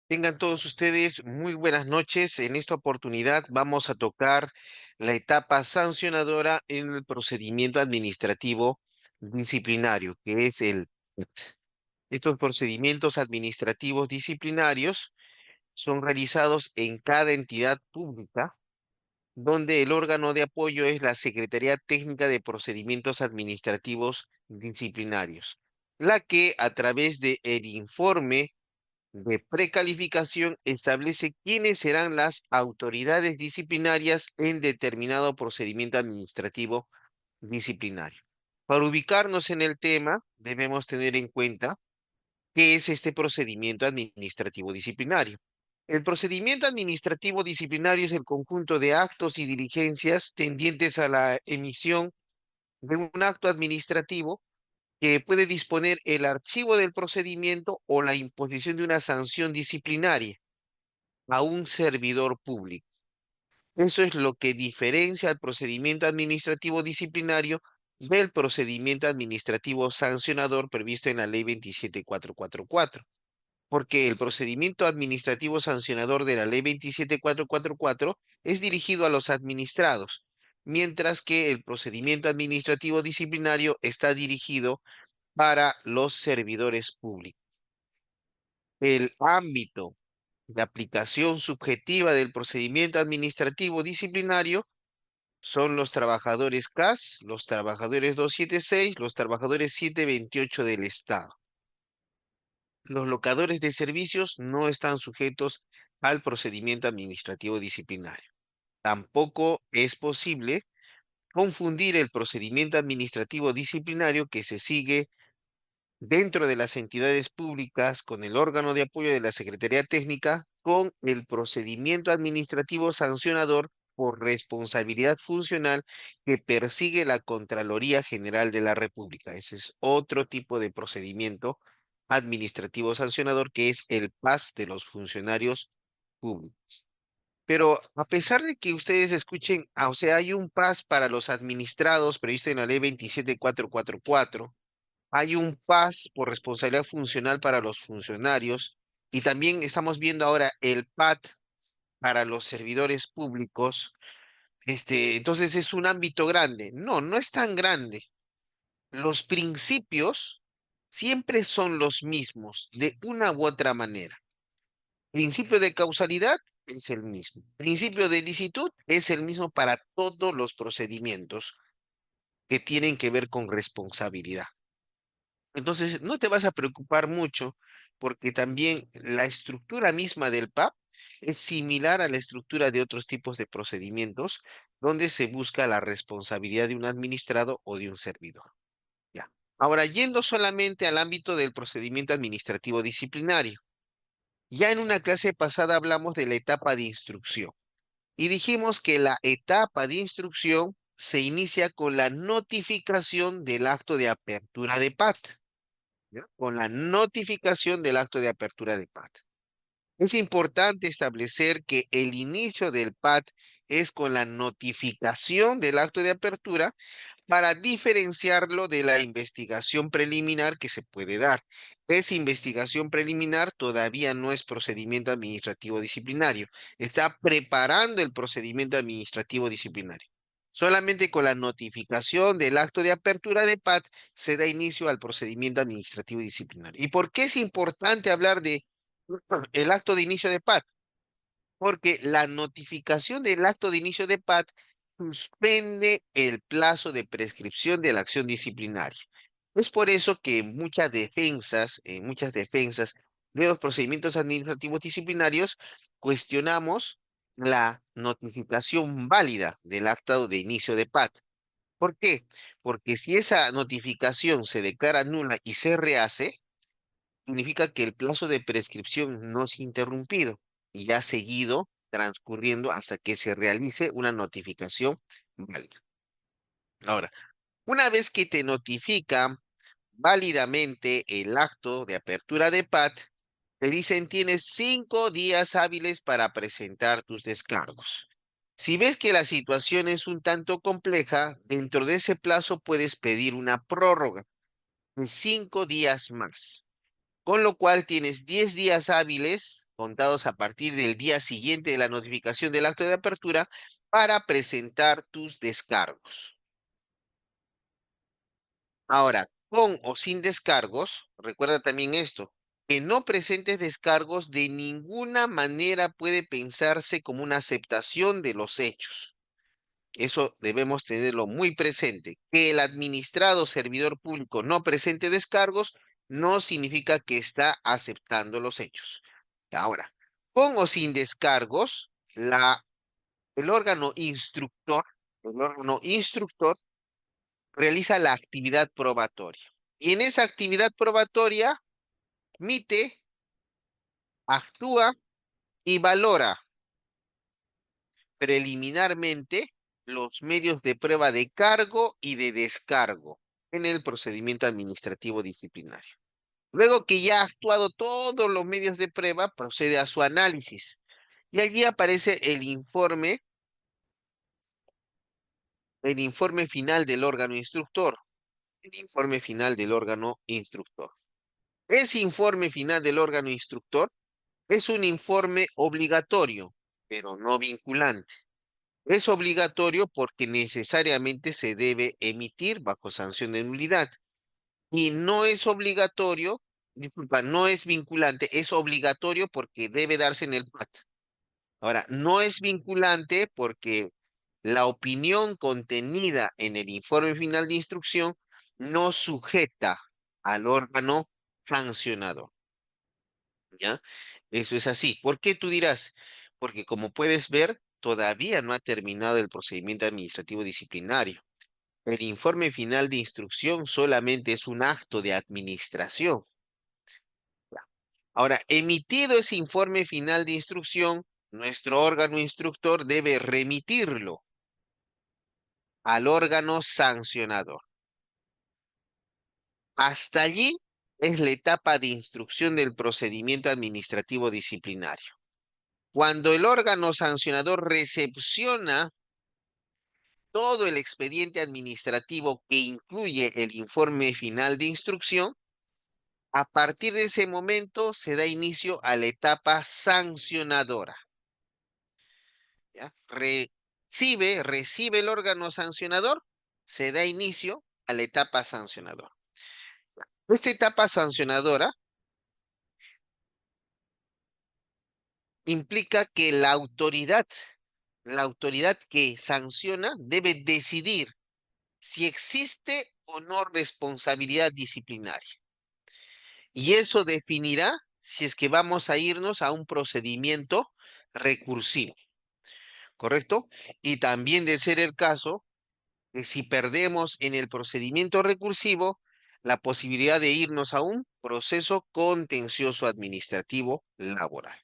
Tengan todos ustedes muy buenas noches. En esta oportunidad vamos a tocar la etapa sancionadora en el procedimiento administrativo disciplinario, que es el PET. Estos procedimientos administrativos disciplinarios son realizados en cada entidad pública, donde el órgano de apoyo es la Secretaría Técnica de Procedimientos Administrativos Disciplinarios, la que a través de el informe de precalificación establece quiénes serán las autoridades disciplinarias en determinado procedimiento administrativo disciplinario. Para ubicarnos en el tema, debemos tener en cuenta qué es este procedimiento administrativo disciplinario. El procedimiento administrativo disciplinario es el conjunto de actos y diligencias tendientes a la emisión de un acto administrativo que puede disponer el archivo del procedimiento o la imposición de una sanción disciplinaria a un servidor público. Eso es lo que diferencia al procedimiento administrativo disciplinario del procedimiento administrativo sancionador previsto en la Ley 27444. Porque el procedimiento administrativo sancionador de la Ley 27444 es dirigido a los administrados, mientras que el procedimiento administrativo disciplinario está dirigido para los servidores públicos. El ámbito de aplicación subjetiva del procedimiento administrativo disciplinario son los trabajadores CAS, los trabajadores 276, los trabajadores 728 del Estado. Los locadores de servicios no están sujetos al procedimiento administrativo disciplinario. Tampoco es posible confundir el procedimiento administrativo disciplinario que se sigue dentro de las entidades públicas con el órgano de apoyo de la Secretaría Técnica con el procedimiento administrativo sancionador por responsabilidad funcional que persigue la Contraloría General de la República. Ese es otro tipo de procedimiento administrativo sancionador que es el PAS de los funcionarios públicos. Pero a pesar de que ustedes escuchen, o sea, hay un PAS para los administrados previsto en la ley 27444, hay un PAS por responsabilidad funcional para los funcionarios y también estamos viendo ahora el PAT para los servidores públicos. Entonces es un ámbito grande. No, no es tan grande. Los principios siempre son los mismos, de una u otra manera. Principio de causalidad es el mismo. Principio de licitud es el mismo para todos los procedimientos que tienen que ver con responsabilidad. Entonces, no te vas a preocupar mucho porque también la estructura misma del PAP es similar a la estructura de otros tipos de procedimientos donde se busca la responsabilidad de un administrado o de un servidor. Ya. Ahora, yendo solamente al ámbito del procedimiento administrativo disciplinario. Ya en una clase pasada hablamos de la etapa de instrucción y dijimos que la etapa de instrucción se inicia con la notificación del acto de apertura de PAT. ¿Ya? Con la notificación del acto de apertura de PAT. Es importante establecer que el inicio del PAT es con la notificación del acto de apertura para diferenciarlo de la investigación preliminar que se puede dar. Esa investigación preliminar todavía no es procedimiento administrativo disciplinario. Está preparando el procedimiento administrativo disciplinario. Solamente con la notificación del acto de apertura de PAT se da inicio al procedimiento administrativo disciplinario. ¿Y por qué es importante hablar de el acto de inicio de PAT? Porque la notificación del acto de inicio de PAT suspende el plazo de prescripción de la acción disciplinaria. Es por eso que en muchas defensas de los procedimientos administrativos disciplinarios, cuestionamos la notificación válida del acto de inicio de PAT. ¿Por qué? Porque si esa notificación se declara nula y se rehace, significa que el plazo de prescripción no es interrumpido y ha seguido transcurriendo hasta que se realice una notificación válida. Ahora, una vez que te notifican válidamente el acto de apertura de PAT, te dicen tienes 5 días hábiles para presentar tus descargos. Si ves que la situación es un tanto compleja, dentro de ese plazo puedes pedir una prórroga de 5 días más. con lo cual tienes 10 días hábiles, contados a partir del día siguiente de la notificación del acto de apertura, para presentar tus descargos. Ahora, con o sin descargos, recuerda también esto, que no presentes descargos de ninguna manera puede pensarse como una aceptación de los hechos. Eso debemos tenerlo muy presente. Que el administrado servidor público no presente descargos no significa que está aceptando los hechos. Ahora, con o sin descargos, el el órgano instructor realiza la actividad probatoria. Y en esa actividad probatoria, admite, actúa y valora preliminarmente los medios de prueba de cargo y de descargo en el procedimiento administrativo disciplinario. Luego que ya ha actuado todos los medios de prueba, procede a su análisis. Y allí aparece el informe final del órgano instructor. El informe final del órgano instructor. Ese informe final del órgano instructor es un informe obligatorio, pero no vinculante. Es obligatorio porque necesariamente se debe emitir bajo sanción de nulidad. Y no es obligatorio, disculpa, no es vinculante, es obligatorio porque debe darse en el PAT. Ahora, no es vinculante porque la opinión contenida en el informe final de instrucción no sujeta al órgano sancionador. ¿Ya? Eso es así. ¿Por qué tú dirás? Porque como puedes ver, todavía no ha terminado el procedimiento administrativo disciplinario. El informe final de instrucción solamente es un acto de administración. Ahora, emitido ese informe final de instrucción, nuestro órgano instructor debe remitirlo al órgano sancionador. Hasta allí es la etapa de instrucción del procedimiento administrativo disciplinario. Cuando el órgano sancionador recepciona todo el expediente administrativo que incluye el informe final de instrucción, a partir de ese momento se da inicio a la etapa sancionadora. ¿Ya? Recibe el órgano sancionador, se da inicio a la etapa sancionadora. Esta etapa sancionadora implica que la autoridad que sanciona debe decidir si existe o no responsabilidad disciplinaria. Y eso definirá si es que vamos a irnos a un procedimiento recursivo, ¿correcto? Y también de ser el caso, que si perdemos en el procedimiento recursivo, la posibilidad de irnos a un proceso contencioso administrativo laboral.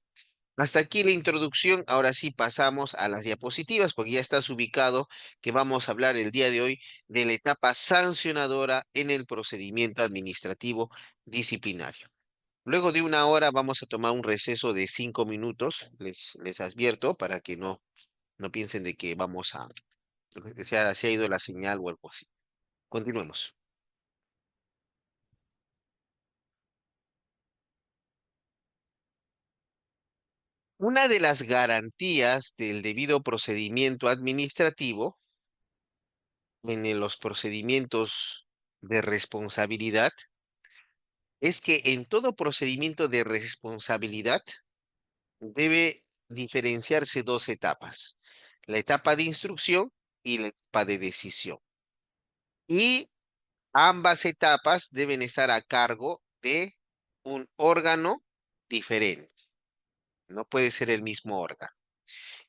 Hasta aquí la introducción, ahora sí pasamos a las diapositivas, porque ya estás ubicado que vamos a hablar el día de hoy de la etapa sancionadora en el procedimiento administrativo disciplinario. Luego de una hora vamos a tomar un receso de 5 minutos, les advierto, para que no piensen de que se ha ido la señal o algo así. Continuemos. Una de las garantías del debido procedimiento administrativo los procedimientos de responsabilidad es que en todo procedimiento de responsabilidad debe diferenciarse dos etapas, la etapa de instrucción y la etapa de decisión. Y ambas etapas deben estar a cargo de un órgano diferente, no puede ser el mismo órgano.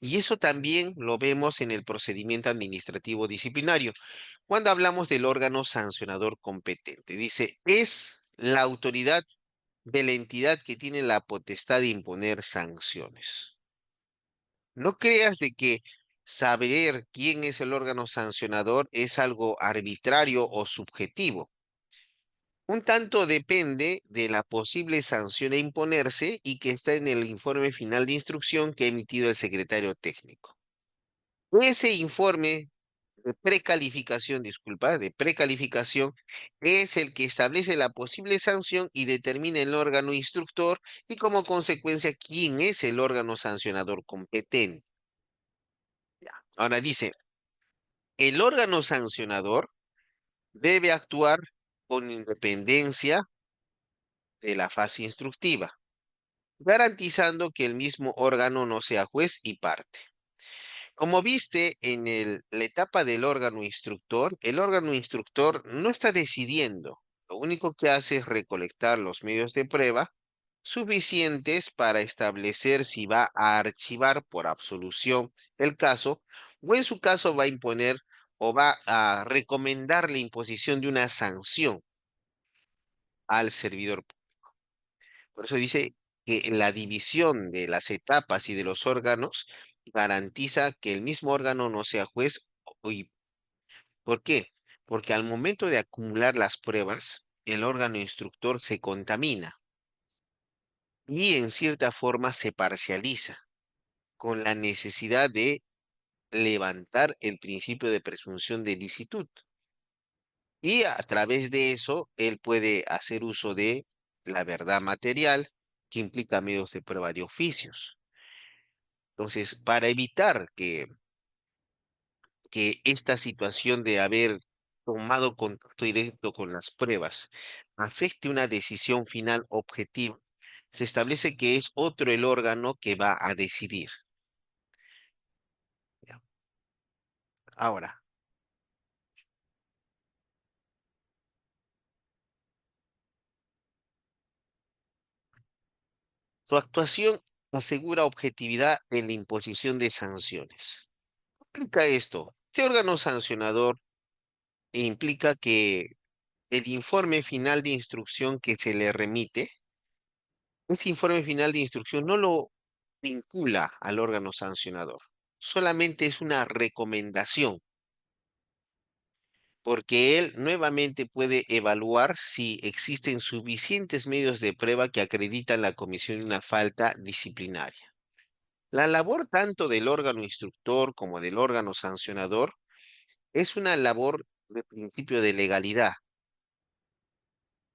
Y eso también lo vemos en el procedimiento administrativo disciplinario. Cuando hablamos del órgano sancionador competente, dice, es la autoridad de la entidad que tiene la potestad de imponer sanciones. No creas de que saber quién es el órgano sancionador es algo arbitrario o subjetivo. Un tanto depende de la posible sanción a imponerse y que está en el informe final de instrucción que ha emitido el secretario técnico. Ese informe de precalificación, disculpa, de precalificación, es el que establece la posible sanción y determina el órgano instructor y como consecuencia quién es el órgano sancionador competente. Ahora dice, el órgano sancionador debe actuar con independencia de la fase instructiva, garantizando que el mismo órgano no sea juez y parte. Como viste en la etapa del órgano instructor, el órgano instructor no está decidiendo. Lo único que hace es recolectar los medios de prueba suficientes para establecer si va a archivar por absolución el caso o en su caso va a imponer o va a recomendar la imposición de una sanción al servidor. Por eso dice que la división de las etapas y de los órganos garantiza que el mismo órgano no sea juez. ¿Y por qué? Porque al momento de acumular las pruebas, el órgano instructor se contamina y en cierta forma se parcializa con la necesidad de levantar el principio de presunción de licitud. Y a través de eso, él puede hacer uso de la verdad material, que implica medios de prueba de oficios. Entonces, para evitar que esta situación de haber tomado contacto directo con las pruebas afecte una decisión final objetiva, se establece que es otro el órgano que va a decidir. ¿Ya? Ahora, su actuación asegura objetividad en la imposición de sanciones. ¿Qué implica esto? Este órgano sancionador implica que el informe final de instrucción que se le remite, ese informe final de instrucción no lo vincula al órgano sancionador, solamente es una recomendación, porque él nuevamente puede evaluar si existen suficientes medios de prueba que acreditan la comisión de una falta disciplinaria. La labor tanto del órgano instructor como del órgano sancionador es una labor de principio de legalidad.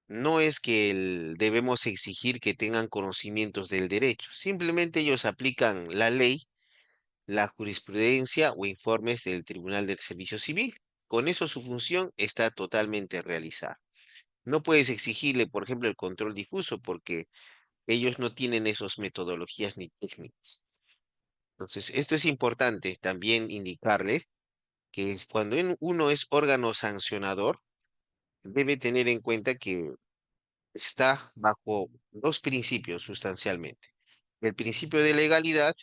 No es que debemos exigir que tengan conocimientos del derecho, simplemente ellos aplican la ley, la jurisprudencia o informes del Tribunal del Servicio Civil. Con eso su función está totalmente realizada. No puedes exigirle, por ejemplo, el control difuso porque ellos no tienen esas metodologías ni técnicas. Entonces, esto es importante también indicarle que cuando uno es órgano sancionador, debe tener en cuenta que está bajo dos principios sustancialmente. El principio de legalidad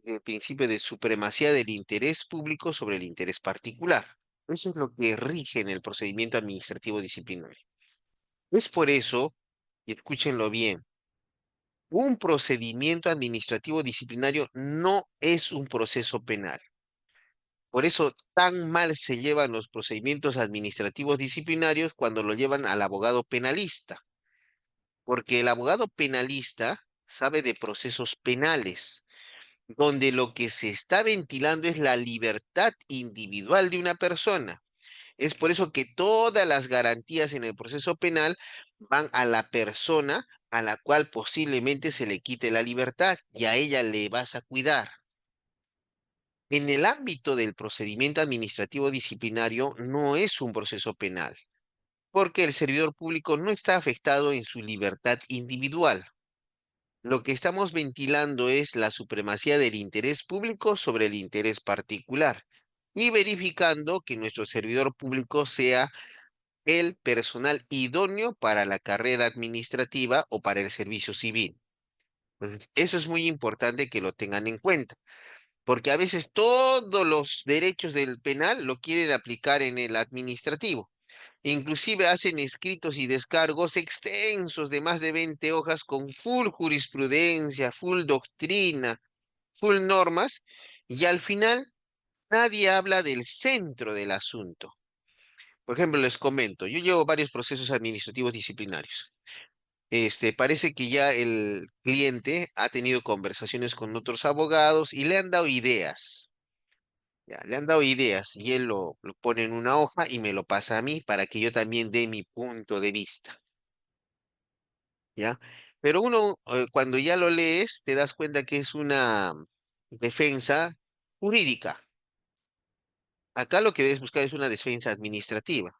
y el principio de supremacía del interés público sobre el interés particular. Eso es lo que rige en el procedimiento administrativo disciplinario. Es por eso, y escúchenlo bien, un procedimiento administrativo disciplinario no es un proceso penal. Por eso tan mal se llevan los procedimientos administrativos disciplinarios cuando lo llevan al abogado penalista, porque el abogado penalista sabe de procesos penales, donde lo que se está ventilando es la libertad individual de una persona. Es por eso que todas las garantías en el proceso penal van a la persona a la cual posiblemente se le quite la libertad y a ella le vas a cuidar. En el ámbito del procedimiento administrativo disciplinario no es un proceso penal, porque el servidor público no está afectado en su libertad individual. Lo que estamos ventilando es la supremacía del interés público sobre el interés particular y verificando que nuestro servidor público sea el personal idóneo para la carrera administrativa o para el servicio civil. Entonces, eso es muy importante que lo tengan en cuenta, porque a veces todos los derechos del penal lo quieren aplicar en el administrativo. Inclusive hacen escritos y descargos extensos de más de 20 hojas con full jurisprudencia, full doctrina, full normas, y al final nadie habla del centro del asunto. Por ejemplo, les comento, yo llevo varios procesos administrativos disciplinarios. Parece que ya el cliente ha tenido conversaciones con otros abogados y le han dado ideas. Ya, le han dado ideas y él lo pone en una hoja y me lo pasa a mí para que yo también dé mi punto de vista, ¿ya? Pero uno, cuando ya lo lees, te das cuenta que es una defensa jurídica. Acá lo que debes buscar es una defensa administrativa,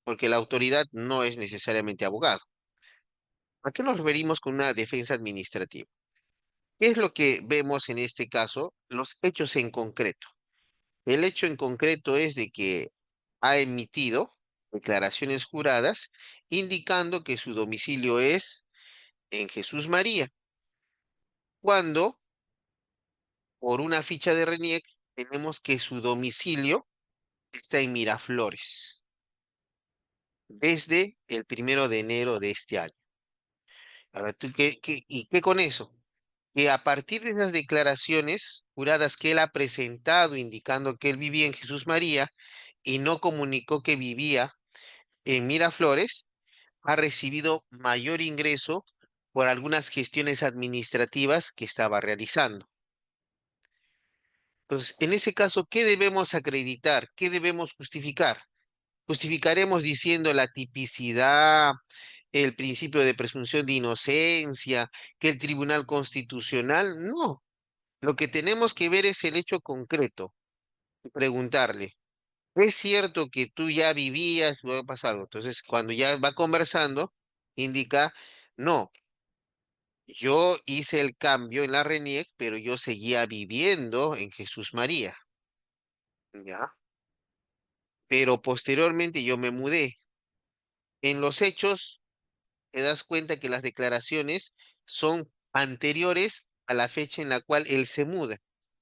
porque la autoridad no es necesariamente abogado. ¿A qué nos referimos con una defensa administrativa? ¿Qué es lo que vemos en este caso? Los hechos en concreto. El hecho en concreto es de que ha emitido declaraciones juradas indicando que su domicilio es en Jesús María, cuando por una ficha de RENIEC tenemos que su domicilio está en Miraflores desde el 1 de enero de este año. Ahora, ¿y qué con eso? Que a partir de esas declaraciones juradas que él ha presentado indicando que él vivía en Jesús María y no comunicó que vivía en Miraflores, ha recibido mayor ingreso por algunas gestiones administrativas que estaba realizando. Entonces, en ese caso, ¿qué debemos acreditar? ¿Qué debemos justificar? ¿Justificaremos diciendo la tipicidad, el principio de presunción de inocencia, que el Tribunal Constitucional? No. Lo que tenemos que ver es el hecho concreto y preguntarle, ¿es cierto que tú ya vivías o ha pasado? Entonces, cuando ya va conversando, indica, no, yo hice el cambio en la RENIEC, pero yo seguía viviendo en Jesús María, ¿ya? Pero posteriormente yo me mudé. En los hechos, te das cuenta que las declaraciones son anteriores a la fecha en la cual él se muda.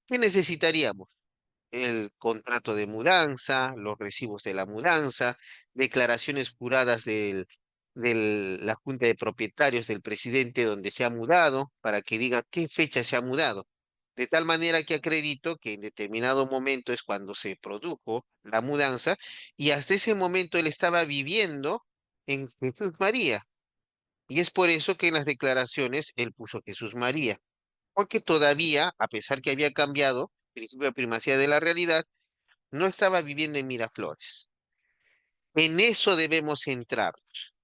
¿Qué necesitaríamos? El contrato de mudanza, los recibos de la mudanza, declaraciones juradas de la Junta de Propietarios del presidente donde se ha mudado, para que diga qué fecha se ha mudado. De tal manera que acredito que en determinado momento es cuando se produjo la mudanza y hasta ese momento él estaba viviendo en Jesús María. Y es por eso que en las declaraciones él puso Jesús María, porque todavía, a pesar que había cambiado, principio de primacía de la realidad, no estaba viviendo en Miraflores. En eso debemos centrarnos.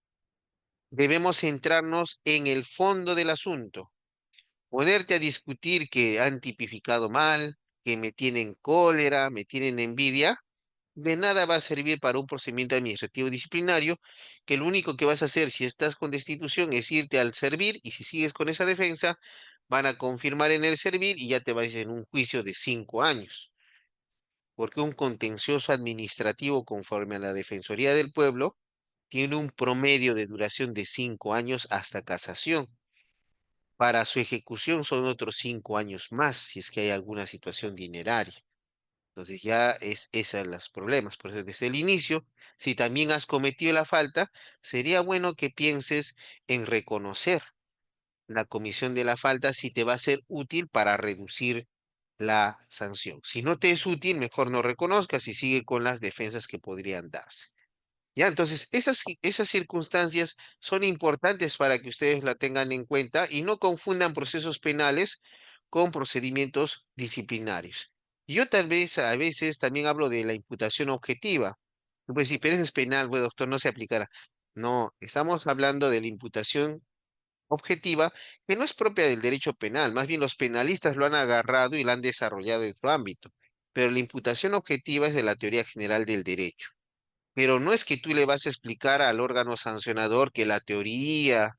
Debemos centrarnos en el fondo del asunto. Ponerte a discutir que han tipificado mal, que me tienen cólera, me tienen envidia, de nada va a servir para un procedimiento administrativo disciplinario, que lo único que vas a hacer si estás con destitución es irte al servir y si sigues con esa defensa, van a confirmar en el servir y ya te vas en un juicio de 5 años. Porque un contencioso administrativo conforme a la Defensoría del Pueblo tiene un promedio de duración de 5 años hasta casación. Para su ejecución son otros 5 años más si es que hay alguna situación dineraria. Entonces ya es esos los problemas. Por eso desde el inicio, si también has cometido la falta, sería bueno que pienses en reconocer la comisión de la falta si te va a ser útil para reducir la sanción. Si no te es útil, mejor no reconozcas y sigue con las defensas que podrían darse. Ya, entonces esas circunstancias son importantes para que ustedes la tengan en cuenta y no confundan procesos penales con procedimientos disciplinarios. Yo tal vez a veces también hablo de la imputación objetiva. Pues si pero eso es penal, bueno, doctor, no se aplicará. No, estamos hablando de la imputación objetiva que no es propia del derecho penal, más bien los penalistas lo han agarrado y la han desarrollado en su ámbito, pero la imputación objetiva es de la teoría general del derecho. Pero no es que tú le vas a explicar al órgano sancionador que la teoría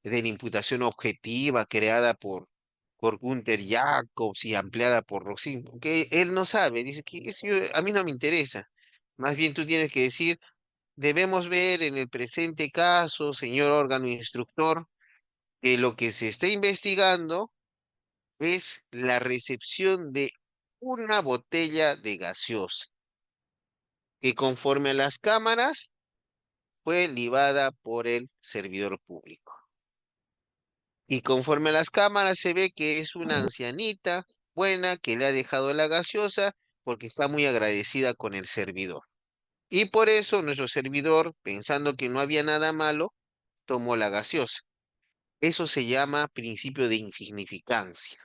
de la imputación objetiva creada por Gunther Jacobs y ampliada por Roxin, que él no sabe, dice que a mí no me interesa. Más bien tú tienes que decir, debemos ver en el presente caso, señor órgano instructor, que lo que se está investigando es la recepción de una botella de gaseosa, que conforme a las cámaras fue libada por el servidor público. Y conforme a las cámaras se ve que es una ancianita buena que le ha dejado la gaseosa porque está muy agradecida con el servidor. Y por eso nuestro servidor, pensando que no había nada malo, tomó la gaseosa. Eso se llama principio de insignificancia.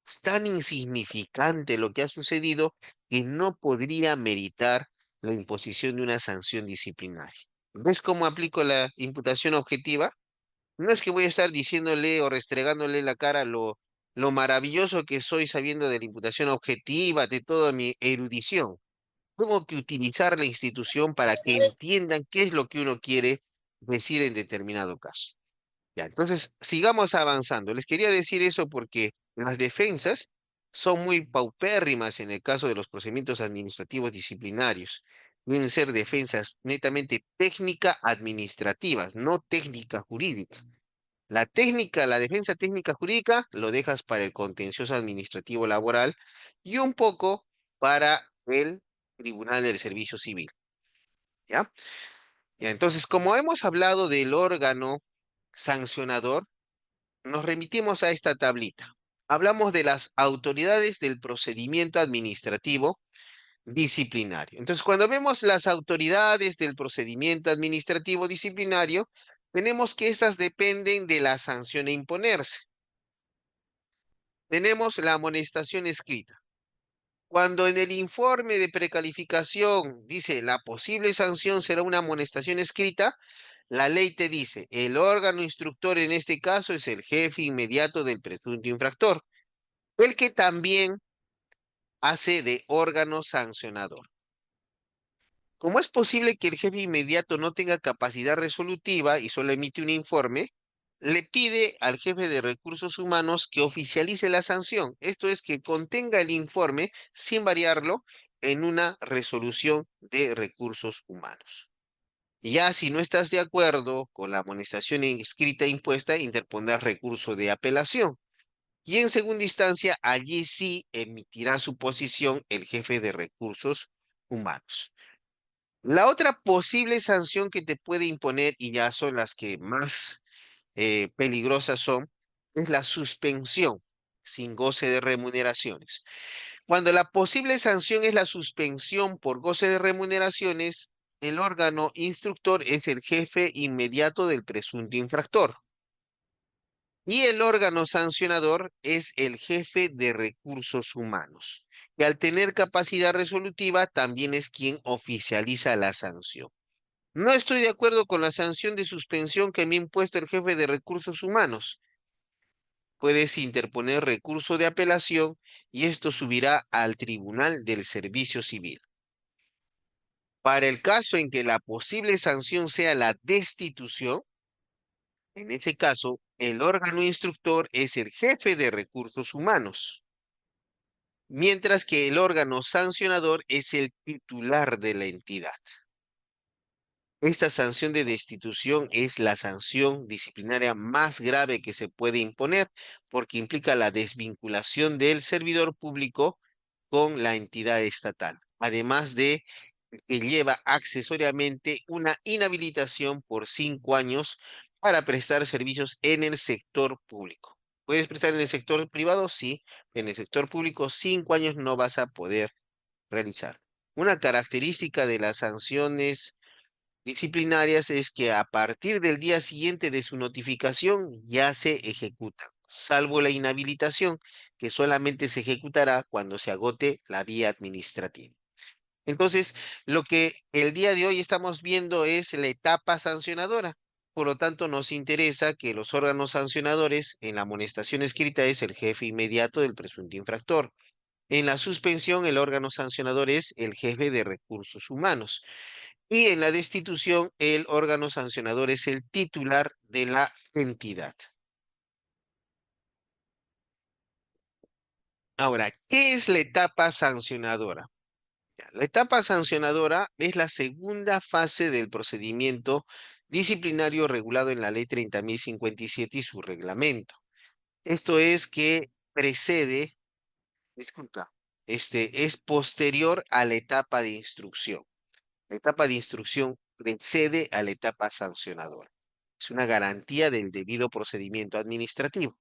Es tan insignificante lo que ha sucedido que no podría meritar la imposición de una sanción disciplinaria. ¿Ves cómo aplico la imputación objetiva? No es que voy a estar diciéndole o restregándole la cara lo maravilloso que soy sabiendo de la imputación objetiva, de toda mi erudición. Tengo que utilizar la institución para que entiendan qué es lo que uno quiere decir en determinado caso. Ya, entonces, sigamos avanzando. Les quería decir eso porque las defensas son muy paupérrimas en el caso de los procedimientos administrativos disciplinarios. Deben ser defensas netamente técnica administrativas, no técnica jurídica. La técnica, la defensa técnica jurídica, lo dejas para el contencioso administrativo laboral y un poco para el Tribunal del Servicio Civil. ¿Ya? Ya, entonces, como hemos hablado del órgano sancionador, nos remitimos a esta tablita. Hablamos de las autoridades del procedimiento administrativo disciplinario. Entonces, cuando vemos las autoridades del procedimiento administrativo disciplinario, tenemos que estas dependen de la sanción a imponerse. Tenemos la amonestación escrita. Cuando en el informe de precalificación dice la posible sanción será una amonestación escrita, la ley te dice, el órgano instructor en este caso es el jefe inmediato del presunto infractor, el que también hace de órgano sancionador. Como es posible que el jefe inmediato no tenga capacidad resolutiva y solo emite un informe, le pide al jefe de recursos humanos que oficialice la sanción. Esto es que contenga el informe sin variarlo en una resolución de recursos humanos. Ya si no estás de acuerdo con la amonestación escrita e impuesta, interpondrás recurso de apelación. Y en segunda instancia, allí sí emitirá su posición el jefe de recursos humanos. La otra posible sanción que te puede imponer, y ya son las que más peligrosas son, es la suspensión sin goce de remuneraciones. Cuando la posible sanción es la suspensión por goce de remuneraciones, el órgano instructor es el jefe inmediato del presunto infractor. Y el órgano sancionador es el jefe de recursos humanos, que al tener capacidad resolutiva también es quien oficializa la sanción. No estoy de acuerdo con la sanción de suspensión que me ha impuesto el jefe de recursos humanos. Puedes interponer recurso de apelación y esto subirá al Tribunal del Servicio Civil. Para el caso en que la posible sanción sea la destitución, en ese caso, el órgano instructor es el jefe de recursos humanos, mientras que el órgano sancionador es el titular de la entidad. Esta sanción de destitución es la sanción disciplinaria más grave que se puede imponer porque implica la desvinculación del servidor público con la entidad estatal, además de que lleva accesoriamente una inhabilitación por 5 años para prestar servicios en el sector público. ¿Puedes prestar en el sector privado? Sí. En el sector público, 5 años no vas a poder realizar. Una característica de las sanciones disciplinarias es que a partir del día siguiente de su notificación ya se ejecutan, salvo la inhabilitación, que solamente se ejecutará cuando se agote la vía administrativa. Entonces, lo que el día de hoy estamos viendo es la etapa sancionadora. Por lo tanto, nos interesa que los órganos sancionadores en la amonestación escrita es el jefe inmediato del presunto infractor. En la suspensión, el órgano sancionador es el jefe de recursos humanos. Y en la destitución, el órgano sancionador es el titular de la entidad. Ahora, ¿qué es la etapa sancionadora? Ya, la etapa sancionadora es la segunda fase del procedimiento disciplinario regulado en la Ley 30.057 y su reglamento. Esto es que precede, disculpa, es posterior a la etapa de instrucción. La etapa de instrucción precede a la etapa sancionadora. Es una garantía del debido procedimiento administrativo.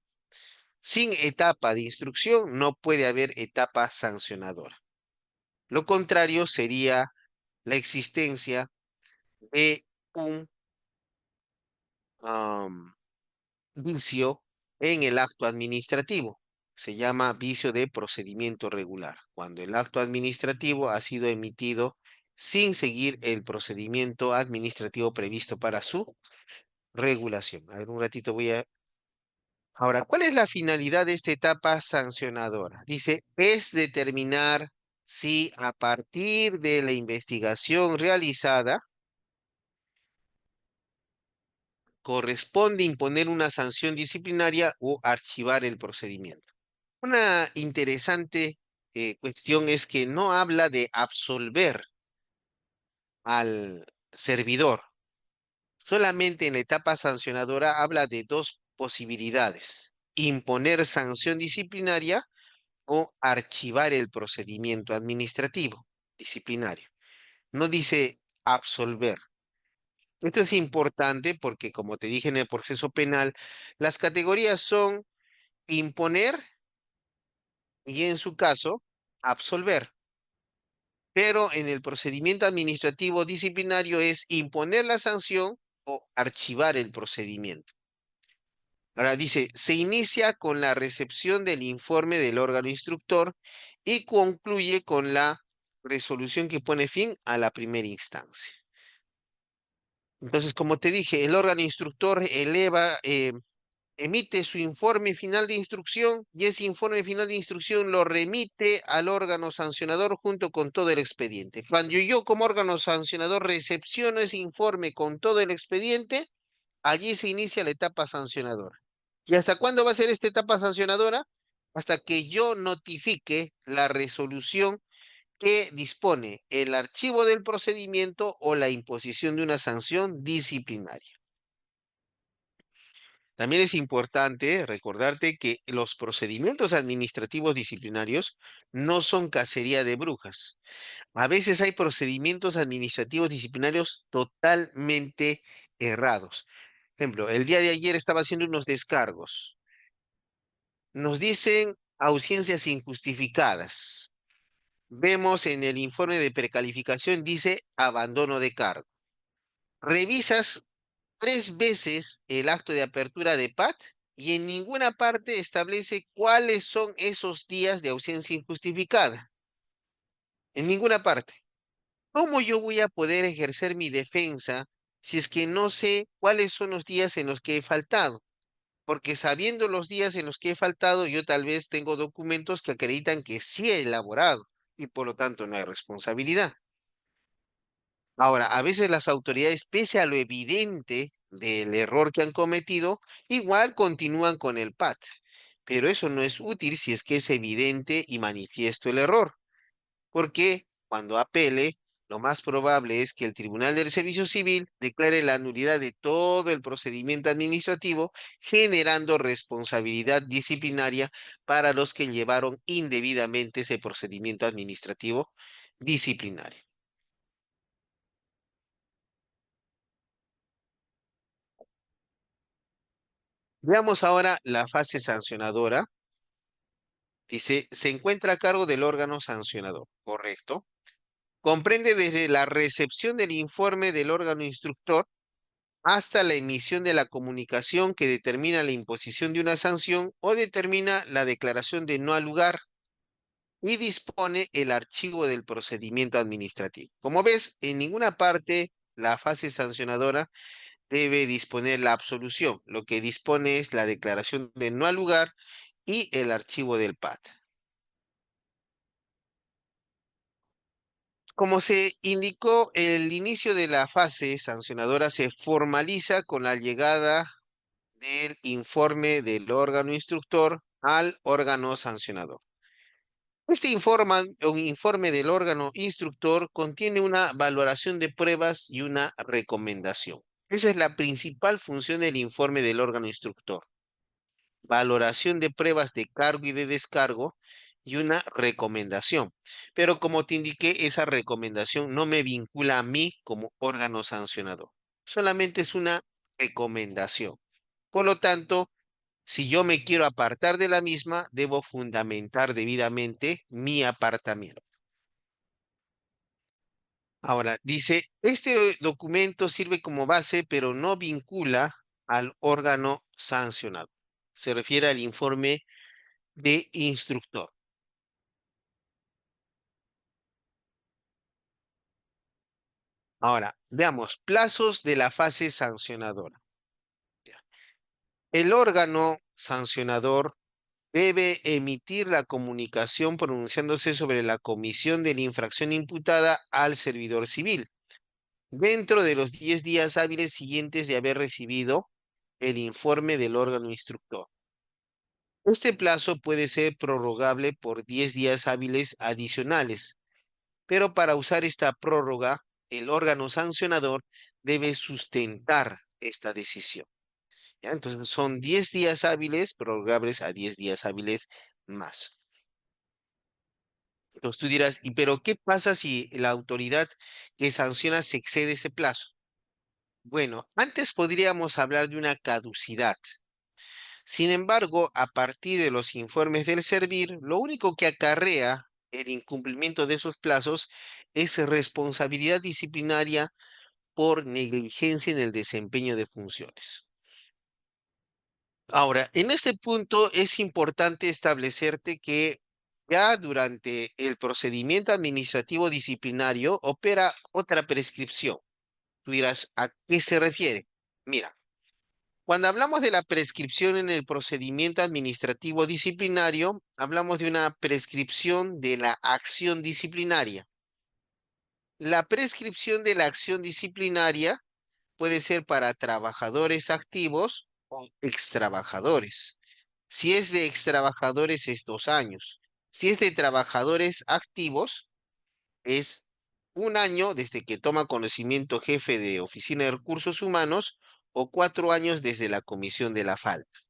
Sin etapa de instrucción no puede haber etapa sancionadora. Lo contrario sería la existencia de un am, vicio en el acto administrativo. se llama vicio de procedimiento regular, cuando el acto administrativo ha sido emitido sin seguir el procedimiento administrativo previsto para su regulación. A ver, un ratito voy a... Ahora, ¿cuál es la finalidad de esta etapa sancionadora? Dice, es determinar si a partir de la investigación realizada corresponde imponer una sanción disciplinaria o archivar el procedimiento. Una interesante cuestión es que no habla de absolver al servidor. Solamente en la etapa sancionadora habla de dos posibilidades: imponer sanción disciplinaria o archivar el procedimiento administrativo disciplinario. No dice absolver. Esto es importante porque, como te dije en el proceso penal, las categorías son imponer y, en su caso, absolver. Pero en el procedimiento administrativo disciplinario es imponer la sanción o archivar el procedimiento. Ahora dice, se inicia con la recepción del informe del órgano instructor y concluye con la resolución que pone fin a la primera instancia. Entonces, como te dije, el órgano instructor emite su informe final de instrucción y ese informe final de instrucción lo remite al órgano sancionador junto con todo el expediente. Cuando yo como órgano sancionador recepciono ese informe con todo el expediente, allí se inicia la etapa sancionadora. ¿Y hasta cuándo va a ser esta etapa sancionadora? Hasta que yo notifique la resolución que dispone el archivo del procedimiento o la imposición de una sanción disciplinaria. También es importante recordarte que los procedimientos administrativos disciplinarios no son cacería de brujas. A veces hay procedimientos administrativos disciplinarios totalmente errados. Por ejemplo, el día de ayer estaba haciendo unos descargos. Nos dicen ausencias injustificadas. Vemos en el informe de precalificación, dice abandono de cargo. Revisas 3 veces el acto de apertura de PAT y en ninguna parte establece cuáles son esos días de ausencia injustificada. En ninguna parte. ¿Cómo yo voy a poder ejercer mi defensa si es que no sé cuáles son los días en los que he faltado? Porque sabiendo los días en los que he faltado, yo tal vez tengo documentos que acreditan que sí he elaborado y por lo tanto no hay responsabilidad. Ahora, a veces las autoridades, pese a lo evidente del error que han cometido, igual continúan con el PAT. Pero eso no es útil si es que es evidente y manifiesto el error, porque cuando apele, lo más probable es que el Tribunal del Servicio Civil declare la nulidad de todo el procedimiento administrativo, generando responsabilidad disciplinaria para los que llevaron indebidamente ese procedimiento administrativo disciplinario. Veamos ahora la fase sancionadora. Dice, se encuentra a cargo del órgano sancionador, ¿correcto? Comprende desde la recepción del informe del órgano instructor hasta la emisión de la comunicación que determina la imposición de una sanción o determina la declaración de no al lugar y dispone el archivo del procedimiento administrativo. Como ves, en ninguna parte la fase sancionadora debe disponer la absolución. Lo que dispone es la declaración de no al lugar y el archivo del PAT. Como se indicó, el inicio de la fase sancionadora se formaliza con la llegada del informe del órgano instructor al órgano sancionador. Un informe del órgano instructor contiene una valoración de pruebas y una recomendación. Esa es la principal función del informe del órgano instructor: valoración de pruebas de cargo y de descargo y una recomendación. Pero como te indiqué, esa recomendación no me vincula a mí como órgano sancionador. Solamente es una recomendación. Por lo tanto, si yo me quiero apartar de la misma, debo fundamentar debidamente mi apartamiento. Ahora, dice, este documento sirve como base, pero no vincula al órgano sancionado. Se refiere al informe de instructor. Ahora, veamos, plazos de la fase sancionadora. El órgano sancionador debe emitir la comunicación pronunciándose sobre la comisión de la infracción imputada al servidor civil, dentro de los 10 días hábiles siguientes de haber recibido el informe del órgano instructor. Este plazo puede ser prorrogable por 10 días hábiles adicionales, pero para usar esta prórroga, el órgano sancionador debe sustentar esta decisión. ¿Ya? Entonces son 10 días hábiles prorrogables a 10 días hábiles más. Entonces tú dirás, ¿y pero qué pasa si la autoridad que sanciona se excede ese plazo? Bueno, antes podríamos hablar de una caducidad. Sin embargo, a partir de los informes del Servir, lo único que acarrea el incumplimiento de esos plazos es responsabilidad disciplinaria por negligencia en el desempeño de funciones. Ahora, en este punto es importante establecerte que ya durante el procedimiento administrativo disciplinario opera otra prescripción. Tú dirás, ¿a qué se refiere? Mira, cuando hablamos de la prescripción en el procedimiento administrativo disciplinario, hablamos de una prescripción de la acción disciplinaria. La prescripción de la acción disciplinaria puede ser para trabajadores activos o extrabajadores. Si es de extrabajadores es 2 años. Si es de trabajadores activos es 1 año desde que toma conocimiento jefe de Oficina de Recursos Humanos o 4 años desde la comisión de la falta.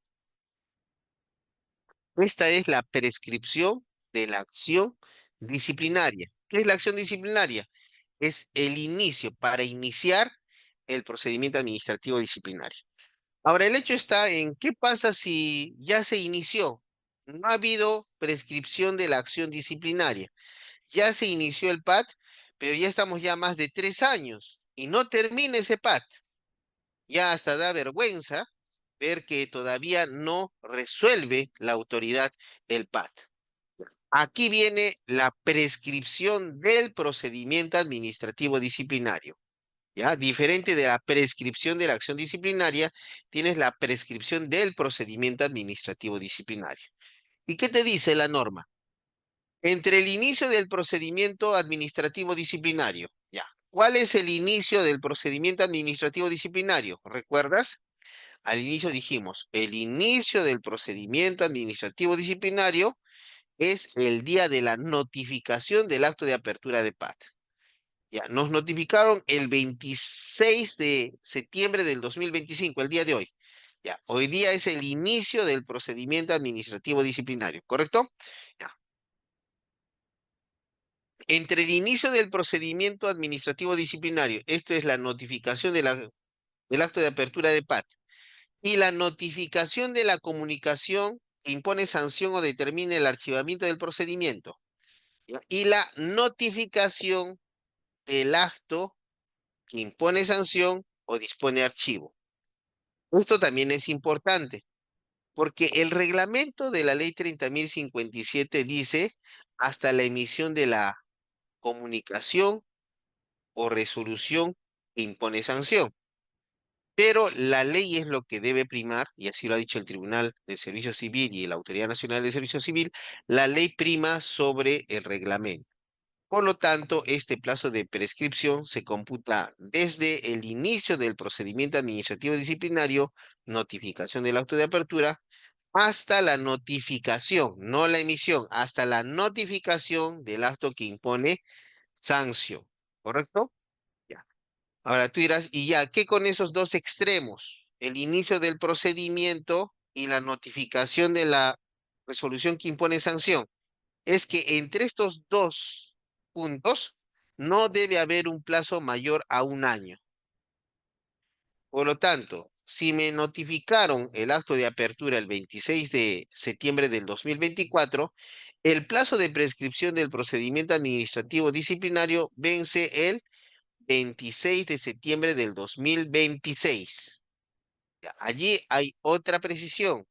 Esta es la prescripción de la acción disciplinaria. ¿Qué es la acción disciplinaria? Es el inicio para iniciar el procedimiento administrativo disciplinario. Ahora, el hecho está en qué pasa si ya se inició. No ha habido prescripción de la acción disciplinaria. Ya se inició el PAT, pero ya estamos ya más de 3 años y no termina ese PAT. Ya hasta da vergüenza ver que todavía no resuelve la autoridad el PAT. Aquí viene la prescripción del procedimiento administrativo disciplinario. ¿Ya? Diferente de la prescripción de la acción disciplinaria, tienes la prescripción del procedimiento administrativo disciplinario. ¿Y qué te dice la norma? Entre el inicio del procedimiento administrativo disciplinario, ¿ya? ¿Cuál es el inicio del procedimiento administrativo disciplinario? ¿Recuerdas? Al inicio dijimos, el inicio del procedimiento administrativo disciplinario es el día de la notificación del acto de apertura de PAT. Ya, nos notificaron el 26 de septiembre del 2025, el día de hoy. Ya, hoy día es el inicio del procedimiento administrativo disciplinario, ¿correcto? Ya. Entre el inicio del procedimiento administrativo disciplinario, esto es la notificación del acto de apertura de PAT, y la notificación de la comunicación que impone sanción o determine el archivamiento del procedimiento, ¿ya? Y la notificación del acto que impone sanción o dispone archivo. Esto también es importante, porque el reglamento de la ley 30.057 dice hasta la emisión de la comunicación o resolución que impone sanción. Pero la ley es lo que debe primar, y así lo ha dicho el Tribunal de Servicio Civil y la Autoridad Nacional de Servicio Civil, la ley prima sobre el reglamento. Por lo tanto, este plazo de prescripción se computa desde el inicio del procedimiento administrativo disciplinario, notificación del acto de apertura, hasta la notificación, no la emisión, hasta la notificación del acto que impone sanción. ¿Correcto? Ya. Ahora tú dirás, y ya, ¿qué con esos dos extremos? El inicio del procedimiento y la notificación de la resolución que impone sanción. Es que entre estos dos puntos no debe haber un plazo mayor a 1 año. Por lo tanto, si me notificaron el acto de apertura el 26 de septiembre del 2024, el plazo de prescripción del procedimiento administrativo disciplinario vence el 26 de septiembre del 2026. Ya, allí hay otra precisión.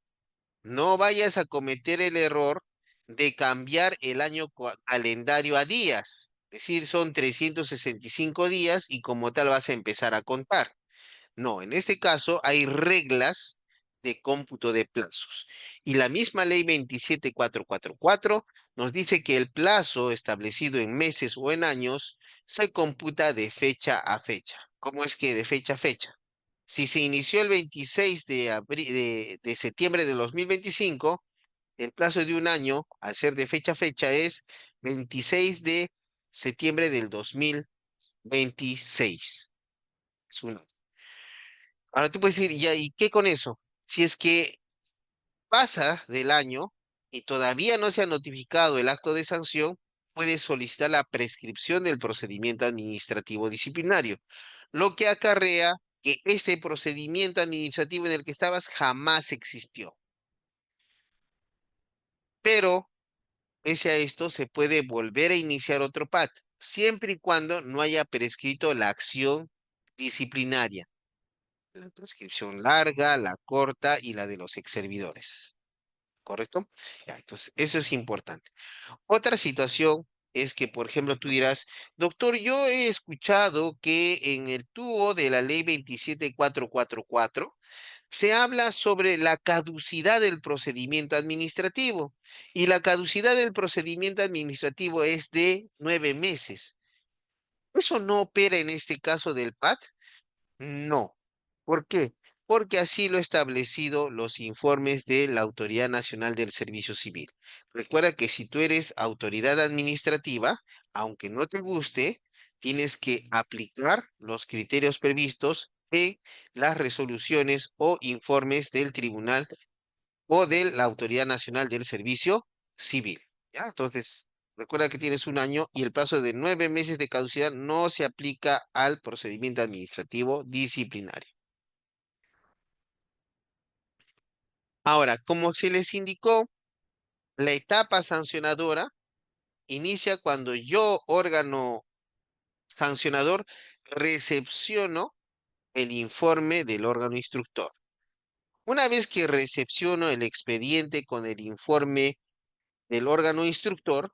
no vayas a cometer el error de cambiar el año calendario a días. Es decir, son 365 días y como tal vas a empezar a contar. No, en este caso hay reglas de cómputo de plazos. Y la misma ley 27444 nos dice que el plazo establecido en meses o en años se computa de fecha a fecha. ¿Cómo es que de fecha a fecha? Si se inició el 26 de septiembre de 2025, el plazo de un año, al ser de fecha a fecha, es 26 de septiembre del 2026. Es un año. Ahora tú puedes decir, ya, ¿y qué con eso? Si es que pasa del año y todavía no se ha notificado el acto de sanción, puedes solicitar la prescripción del procedimiento administrativo disciplinario, lo que acarrea que este procedimiento administrativo en el que estabas jamás existió. Pero, pese a esto, se puede volver a iniciar otro PAT, siempre y cuando no haya prescrito la acción disciplinaria. La prescripción larga, la corta y la de los exservidores. ¿Correcto? Ya, entonces, eso es importante. Otra situación es que, por ejemplo, tú dirás, doctor, yo he escuchado que en el tubo de la ley 27444 se habla sobre la caducidad del procedimiento administrativo y la caducidad del procedimiento administrativo es de 9 meses. ¿Eso no opera en este caso del PAT? No. ¿Por qué? Porque así lo ha establecido los informes de la Autoridad Nacional del Servicio Civil. Recuerda que si tú eres autoridad administrativa, aunque no te guste, tienes que aplicar los criterios previstos en las resoluciones o informes del tribunal o de la Autoridad Nacional del Servicio Civil. ¿Ya? Entonces, recuerda que tienes un año y el plazo de 9 meses de caducidad no se aplica al procedimiento administrativo disciplinario. Ahora, como se les indicó, la etapa sancionadora inicia cuando yo, órgano sancionador, recepciono el informe del órgano instructor. Una vez que recepciono el expediente con el informe del órgano instructor,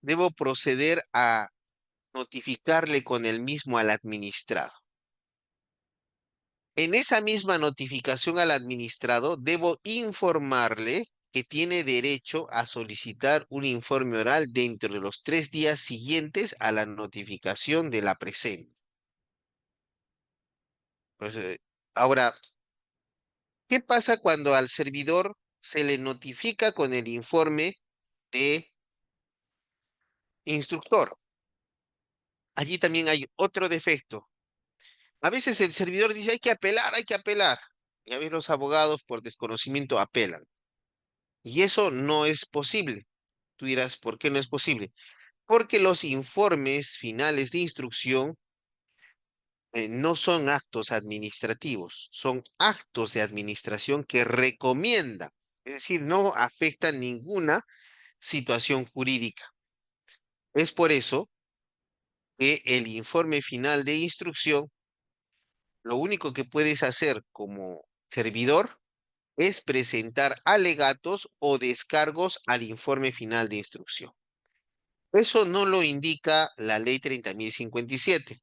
debo proceder a notificarle con el mismo al administrado. En esa misma notificación al administrado, debo informarle que tiene derecho a solicitar un informe oral dentro de los 3 días siguientes a la notificación de la presente. Pues, ahora, ¿qué pasa cuando al servidor se le notifica con el informe de instructor? Allí también hay otro defecto. A veces el servidor dice, hay que apelar, hay que apelar. Y a veces los abogados por desconocimiento apelan. Y eso no es posible. Tú dirás, ¿por qué no es posible? Porque los informes finales de instrucción no son actos administrativos, son actos de administración que recomiendan, es decir, no afectan ninguna situación jurídica. Es por eso que el informe final de instrucción, lo único que puedes hacer como servidor es presentar alegatos o descargos al informe final de instrucción. Eso no lo indica la ley 30.057.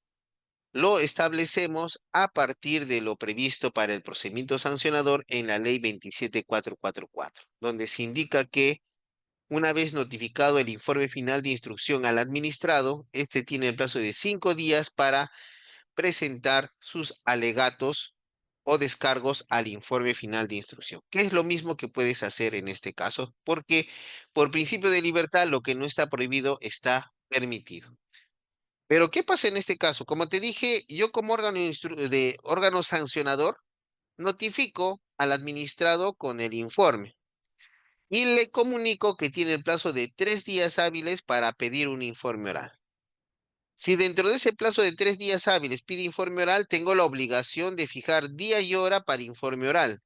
Lo establecemos a partir de lo previsto para el procedimiento sancionador en la ley 27444, donde se indica que una vez notificado el informe final de instrucción al administrado, este tiene el plazo de 5 días para presentar sus alegatos o descargos al informe final de instrucción, que es lo mismo que puedes hacer en este caso, porque por principio de libertad lo que no está prohibido está permitido. Pero ¿qué pasa en este caso? Como te dije, yo como órgano sancionador notifico al administrado con el informe y le comunico que tiene el plazo de 3 días hábiles para pedir un informe oral. Si dentro de ese plazo de 3 días hábiles pide informe oral, tengo la obligación de fijar día y hora para informe oral,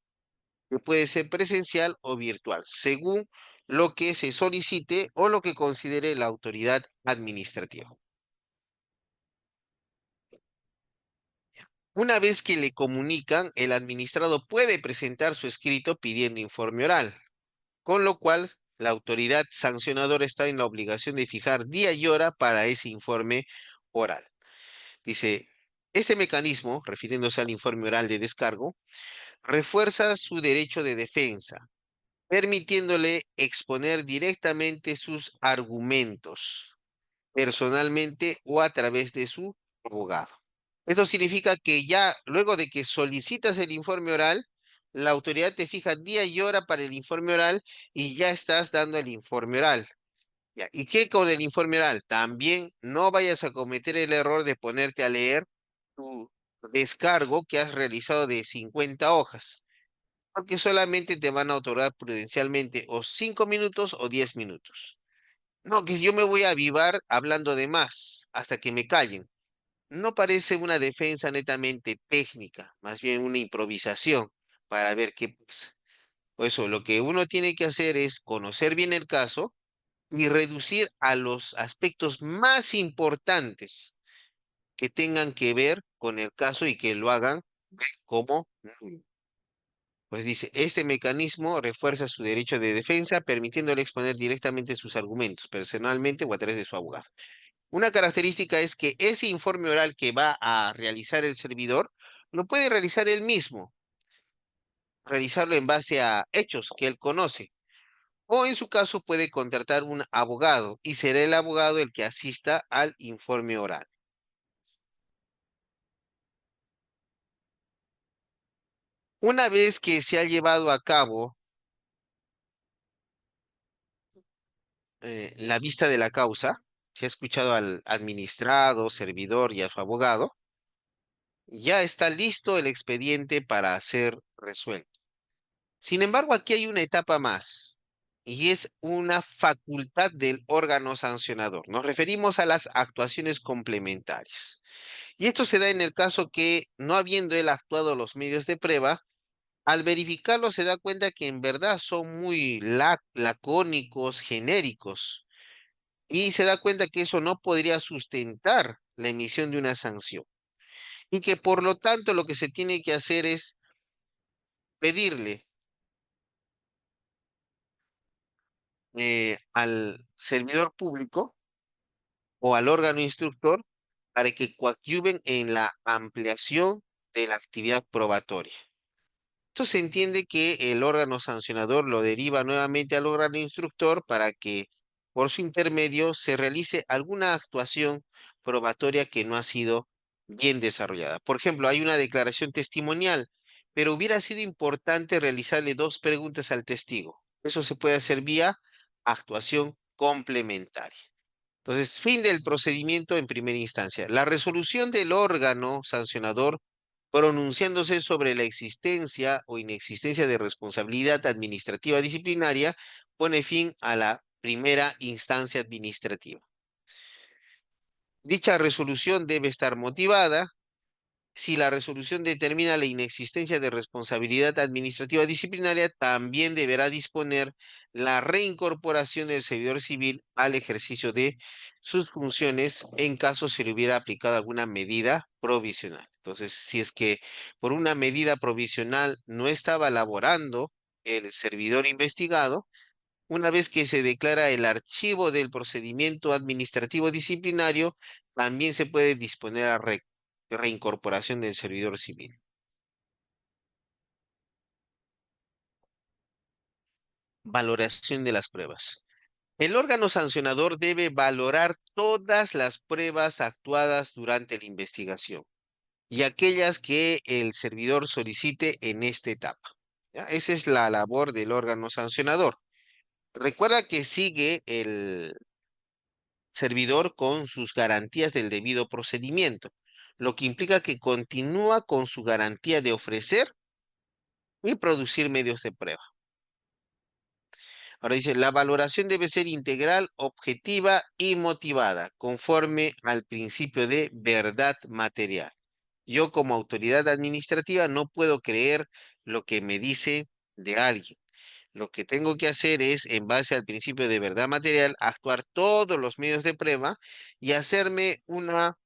que puede ser presencial o virtual, según lo que se solicite o lo que considere la autoridad administrativa. Una vez que le comunican, el administrado puede presentar su escrito pidiendo informe oral, con lo cual la autoridad sancionadora está en la obligación de fijar día y hora para ese informe oral. Dice, este mecanismo, refiriéndose al informe oral de descargo, refuerza su derecho de defensa, permitiéndole exponer directamente sus argumentos, personalmente o a través de su abogado. Esto significa que ya luego de que solicitas el informe oral, la autoridad te fija día y hora para el informe oral y ya estás dando el informe oral. Ya, ¿y qué con el informe oral? También no vayas a cometer el error de ponerte a leer tu descargo que has realizado de 50 hojas, porque solamente te van a otorgar prudencialmente o 5 minutos o 10 minutos. No, que yo me voy a avivar hablando de más hasta que me callen. No parece una defensa netamente técnica, más bien una improvisación para ver qué pasa. Por eso, lo que uno tiene que hacer es conocer bien el caso y reducir a los aspectos más importantes que tengan que ver con el caso y que lo hagan como nulo. Pues dice, este mecanismo refuerza su derecho de defensa, permitiéndole exponer directamente sus argumentos, personalmente o a través de su abogado. Una característica es que ese informe oral que va a realizar el servidor, lo puede realizar él mismo, realizarlo en base a hechos que él conoce. O en su caso puede contratar un abogado y será el abogado el que asista al informe oral. Una vez que se ha llevado a cabo la vista de la causa, se ha escuchado al administrado, servidor y a su abogado, ya está listo el expediente para ser resuelto. Sin embargo, aquí hay una etapa más y es una facultad del órgano sancionador. Nos referimos a las actuaciones complementarias. Y esto se da en el caso que, no habiendo él actuado los medios de prueba, al verificarlo se da cuenta que en verdad son muy lacónicos, genéricos, y se da cuenta que eso no podría sustentar la emisión de una sanción. Y que por lo tanto lo que se tiene que hacer es pedirle al servidor público o al órgano instructor para que coadyuven en la ampliación de la actividad probatoria. Esto se entiende que el órgano sancionador lo deriva nuevamente al órgano instructor para que por su intermedio se realice alguna actuación probatoria que no ha sido bien desarrollada. Por ejemplo, hay una declaración testimonial, pero hubiera sido importante realizarle dos preguntas al testigo. Eso se puede hacer vía actuación complementaria. Entonces, fin del procedimiento en primera instancia. La resolución del órgano sancionador pronunciándose sobre la existencia o inexistencia de responsabilidad administrativa disciplinaria pone fin a la primera instancia administrativa. Dicha resolución debe estar motivada. Si la resolución determina la inexistencia de responsabilidad administrativa disciplinaria, también deberá disponer la reincorporación del servidor civil al ejercicio de sus funciones en caso se le hubiera aplicado alguna medida provisional. Entonces, si es que por una medida provisional no estaba laborando el servidor investigado, una vez que se declara el archivo del procedimiento administrativo disciplinario, también se puede disponer a reincorporación del servidor civil. Valoración de las pruebas. El órgano sancionador debe valorar todas las pruebas actuadas durante la investigación y aquellas que el servidor solicite en esta etapa. ¿Ya? Esa es la labor del órgano sancionador. Recuerda que sigue el servidor con sus garantías del debido procedimiento, lo que implica que continúa con su garantía de ofrecer y producir medios de prueba. Ahora dice, la valoración debe ser integral, objetiva y motivada, conforme al principio de verdad material. Yo como autoridad administrativa no puedo creer lo que me dice de alguien. Lo que tengo que hacer es, en base al principio de verdad material, actuar todos los medios de prueba y hacerme una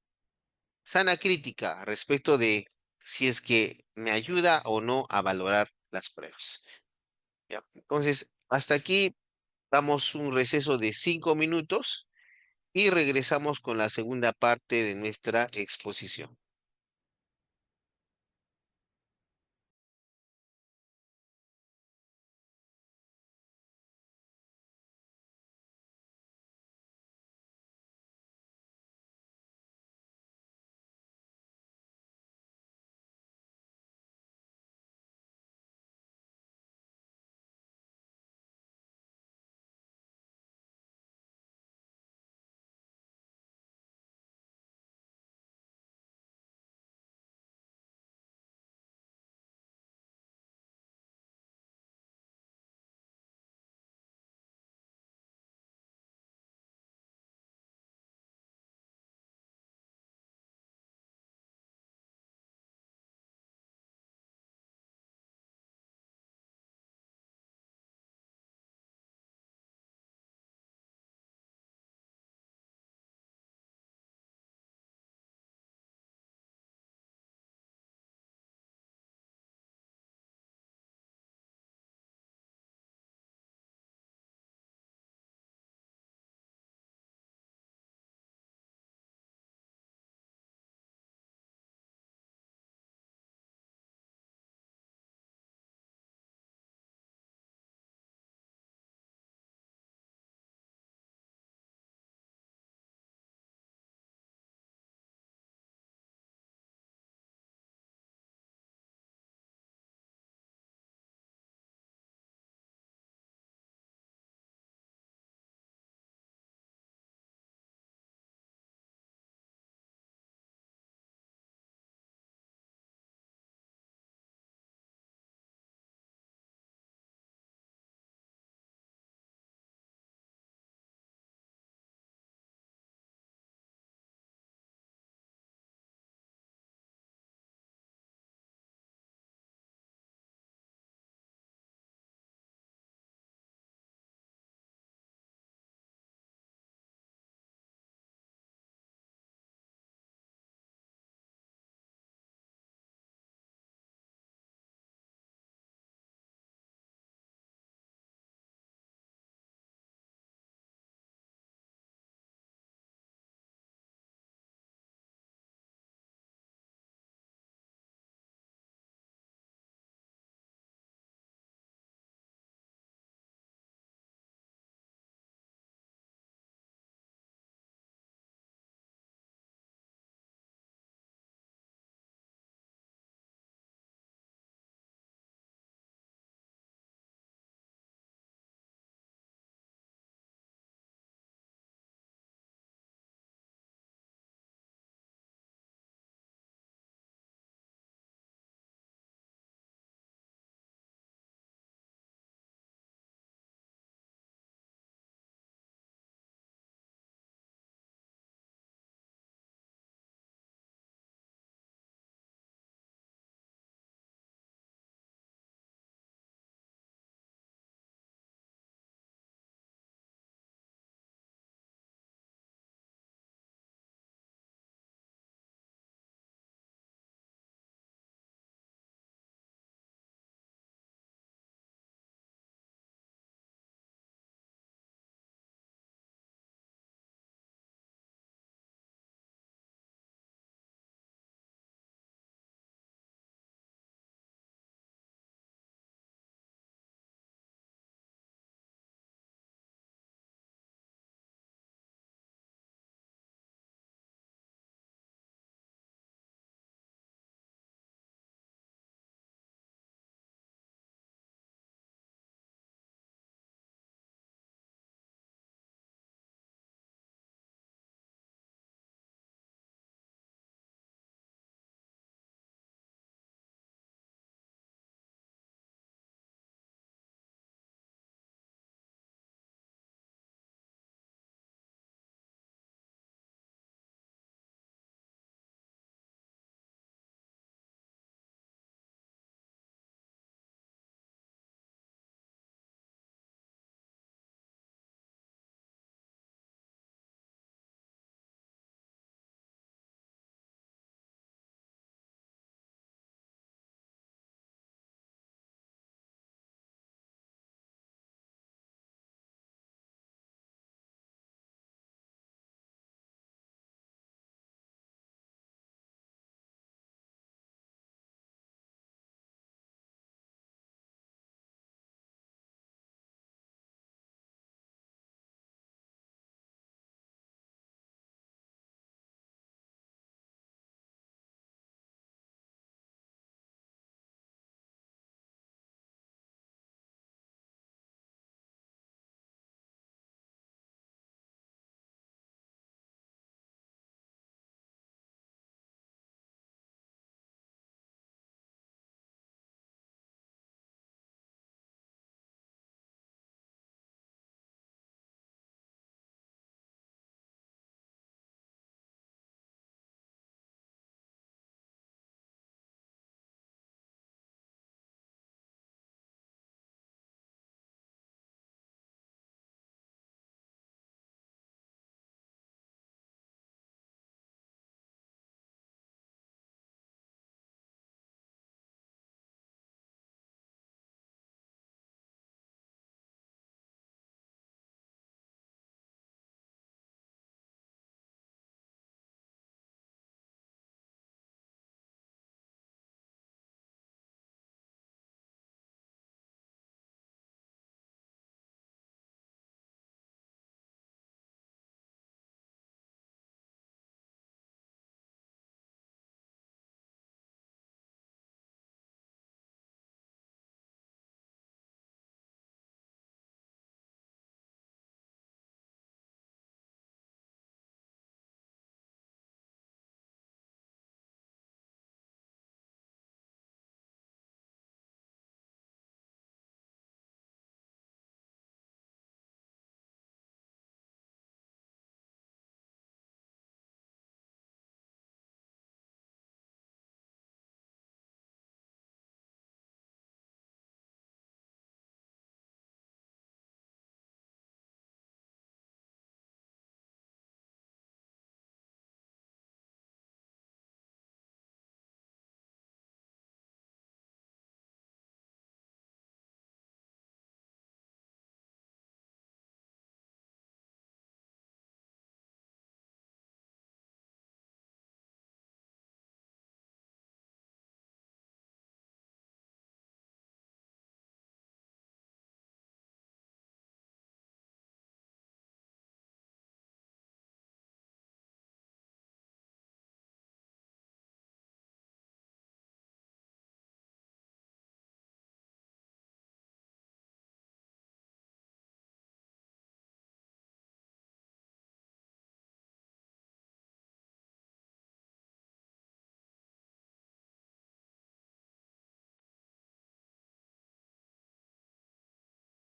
sana crítica respecto de si es que me ayuda o no a valorar las pruebas. ¿Ya? Entonces, hasta aquí damos un receso de 5 minutos y regresamos con la segunda parte de nuestra exposición.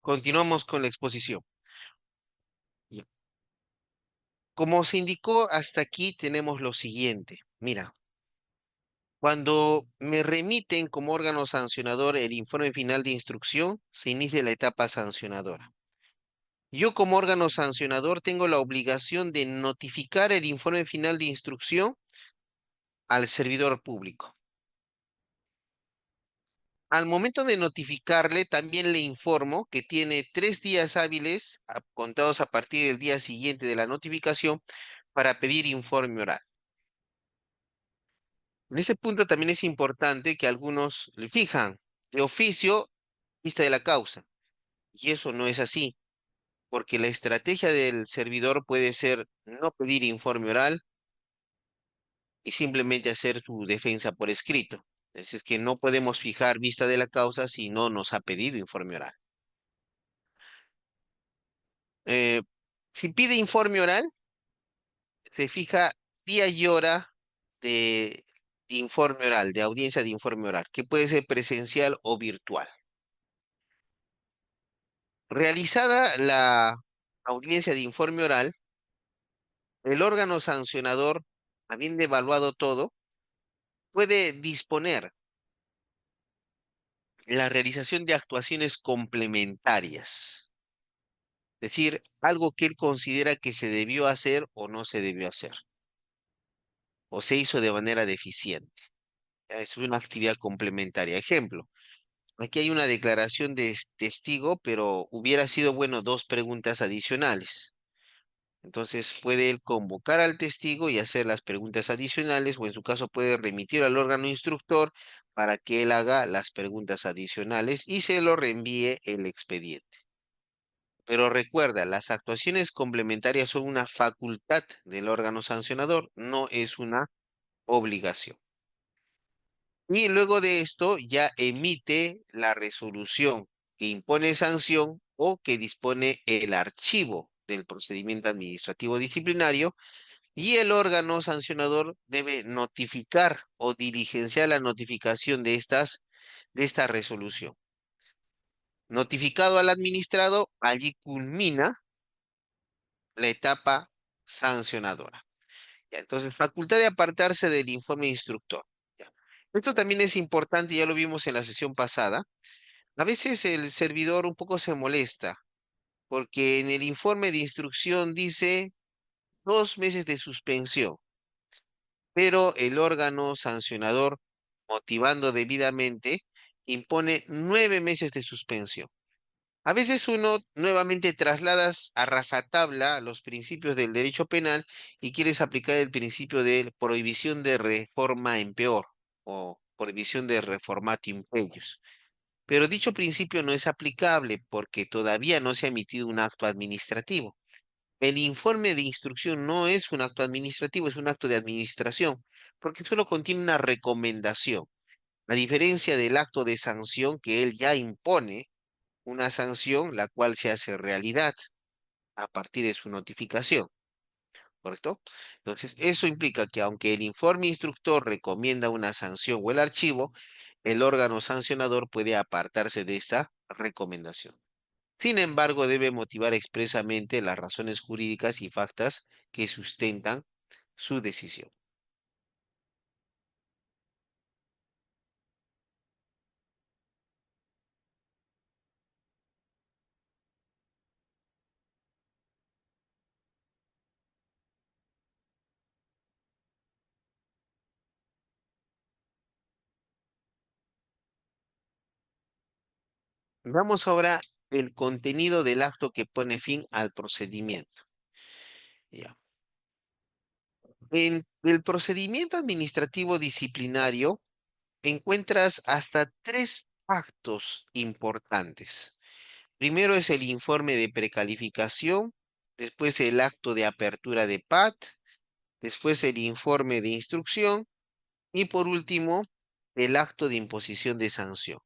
Continuamos con la exposición. Ya. Como se indicó, hasta aquí tenemos lo siguiente. Mira, cuando me remiten como órgano sancionador el informe final de instrucción, se inicia la etapa sancionadora. Yo como órgano sancionador tengo la obligación de notificar el informe final de instrucción al servidor público. Al momento de notificarle, también le informo que tiene 3 días hábiles, contados a partir del día siguiente de la notificación, para pedir informe oral. En ese punto también es importante que algunos le fijan de oficio vista de la causa. Y eso no es así, porque la estrategia del servidor puede ser no pedir informe oral y simplemente hacer su defensa por escrito. Es que no podemos fijar vista de la causa si no nos ha pedido informe oral. Eh, si pide informe oral, se fija día y hora de, de informe oral, de audiencia de informe oral, que puede ser presencial o virtual. Realizada la audiencia de informe oral, el órgano sancionador, habiendo evaluado todo, puede disponer la realización de actuaciones complementarias, es decir, algo que él considera que se debió hacer o no se debió hacer, o se hizo de manera deficiente. Es una actividad complementaria. Ejemplo, aquí hay una declaración de testigo, pero hubiera sido bueno 2 preguntas adicionales. Entonces puede él convocar al testigo y hacer las preguntas adicionales, o en su caso puede remitir al órgano instructor para que él haga las preguntas adicionales y se lo reenvíe el expediente. Pero recuerda, las actuaciones complementarias son una facultad del órgano sancionador, no es una obligación. Y luego de esto ya emite la resolución que impone sanción o que dispone el archivo del procedimiento administrativo disciplinario, y el órgano sancionador debe notificar o diligenciar la notificación de esta resolución. Notificado al administrado, allí culmina la etapa sancionadora. Ya, entonces, facultad de apartarse del informe instructor. Ya. Esto también es importante, ya lo vimos en la sesión pasada. A veces el servidor un poco se molesta porque en el informe de instrucción dice 2 meses de suspensión, pero el órgano sancionador, motivando debidamente, impone 9 meses de suspensión. A veces uno nuevamente trasladas a rajatabla los principios del derecho penal y quieres aplicar el principio de prohibición de reforma en peor o prohibición de reformatio impellos. Pero dicho principio no es aplicable porque todavía no se ha emitido un acto administrativo. El informe de instrucción no es un acto administrativo, es un acto de administración, porque solo contiene una recomendación. A diferencia del acto de sanción que él ya impone, una sanción la cual se hace realidad a partir de su notificación, ¿correcto? Entonces, eso implica que aunque el informe instructor recomienda una sanción o el archivo, el órgano sancionador puede apartarse de esta recomendación. Sin embargo, debe motivar expresamente las razones jurídicas y factas que sustentan su decisión. Veamos ahora el contenido del acto que pone fin al procedimiento. Ya. En el procedimiento administrativo disciplinario encuentras hasta 3 actos importantes. Primero es el informe de precalificación, después el acto de apertura de PAT, después el informe de instrucción y por último el acto de imposición de sanción.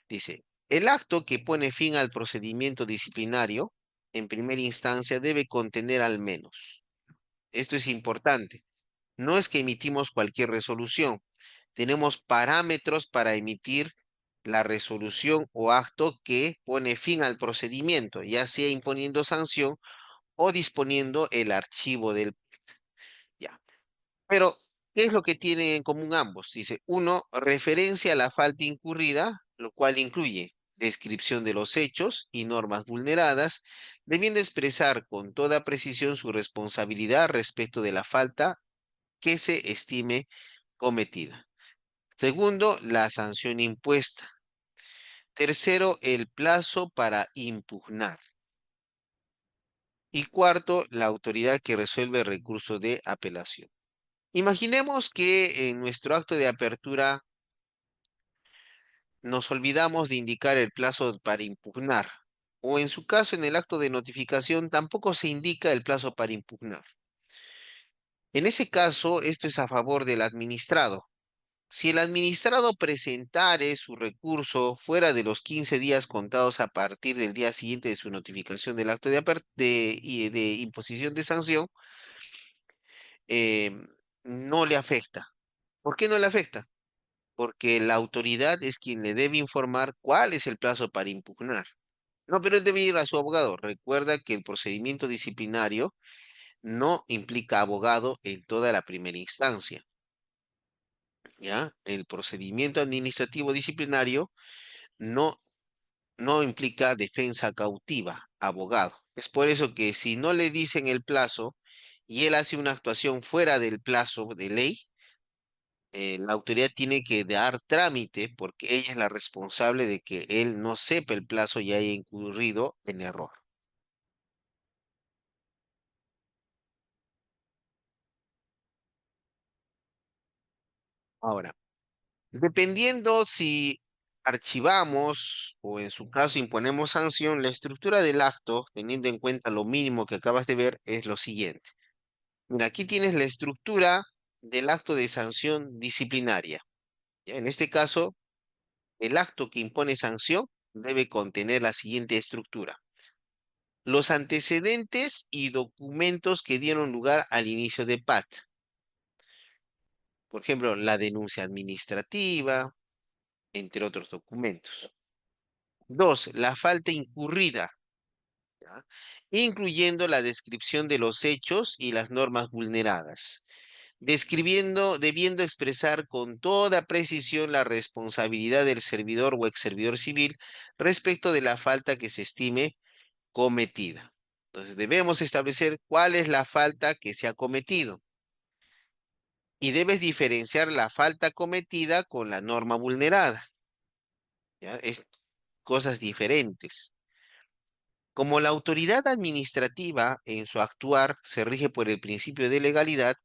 Dice, el acto que pone fin al procedimiento disciplinario en primera instancia debe contener al menos. Esto es importante. No es que emitimos cualquier resolución. Tenemos parámetros para emitir la resolución o acto que pone fin al procedimiento, ya sea imponiendo sanción o disponiendo el archivo del... Ya. Pero, ¿qué es lo que tienen en común ambos? Dice, uno, referencia a la falta incurrida, lo cual incluye descripción de los hechos y normas vulneradas, debiendo expresar con toda precisión su responsabilidad respecto de la falta que se estime cometida. Segundo, la sanción impuesta. Tercero, el plazo para impugnar. Y cuarto, la autoridad que resuelve el recurso de apelación. Imaginemos que en nuestro acto de apertura nos olvidamos de indicar el plazo para impugnar, o en su caso en el acto de notificación tampoco se indica el plazo para impugnar. En ese caso, esto es a favor del administrado. Si el administrado presentare su recurso fuera de los 15 días contados a partir del día siguiente de su notificación del acto de imposición de sanción, eh, no le afecta. ¿Por qué no le afecta? Porque la autoridad es quien le debe informar cuál es el plazo para impugnar. No, pero él debe ir a su abogado. Recuerda que el procedimiento disciplinario no implica abogado en toda la primera instancia, ¿ya? El procedimiento administrativo disciplinario no, no implica defensa cautiva, abogado. Es por eso que si no le dicen el plazo y él hace una actuación fuera del plazo de ley, la autoridad tiene que dar trámite porque ella es la responsable de que él no sepa el plazo y haya incurrido en error. Ahora, dependiendo si archivamos o en su caso imponemos sanción, la estructura del acto, teniendo en cuenta lo mínimo que acabas de ver, es lo siguiente. Mira, aquí tienes la estructura del acto de sanción disciplinaria. ¿Ya? En este caso, el acto que impone sanción debe contener la siguiente estructura. Los antecedentes y documentos que dieron lugar al inicio de PAT. Por ejemplo, la denuncia administrativa, entre otros documentos. Dos, la falta incurrida, ¿ya? Incluyendo la descripción de los hechos y las normas vulneradas, debiendo expresar con toda precisión la responsabilidad del servidor o ex servidor civil respecto de la falta que se estime cometida. Entonces, debemos establecer cuál es la falta que se ha cometido y debes diferenciar la falta cometida con la norma vulnerada, ¿ya? Es cosas diferentes. Como la autoridad administrativa en su actuar se rige por el principio de legalidad,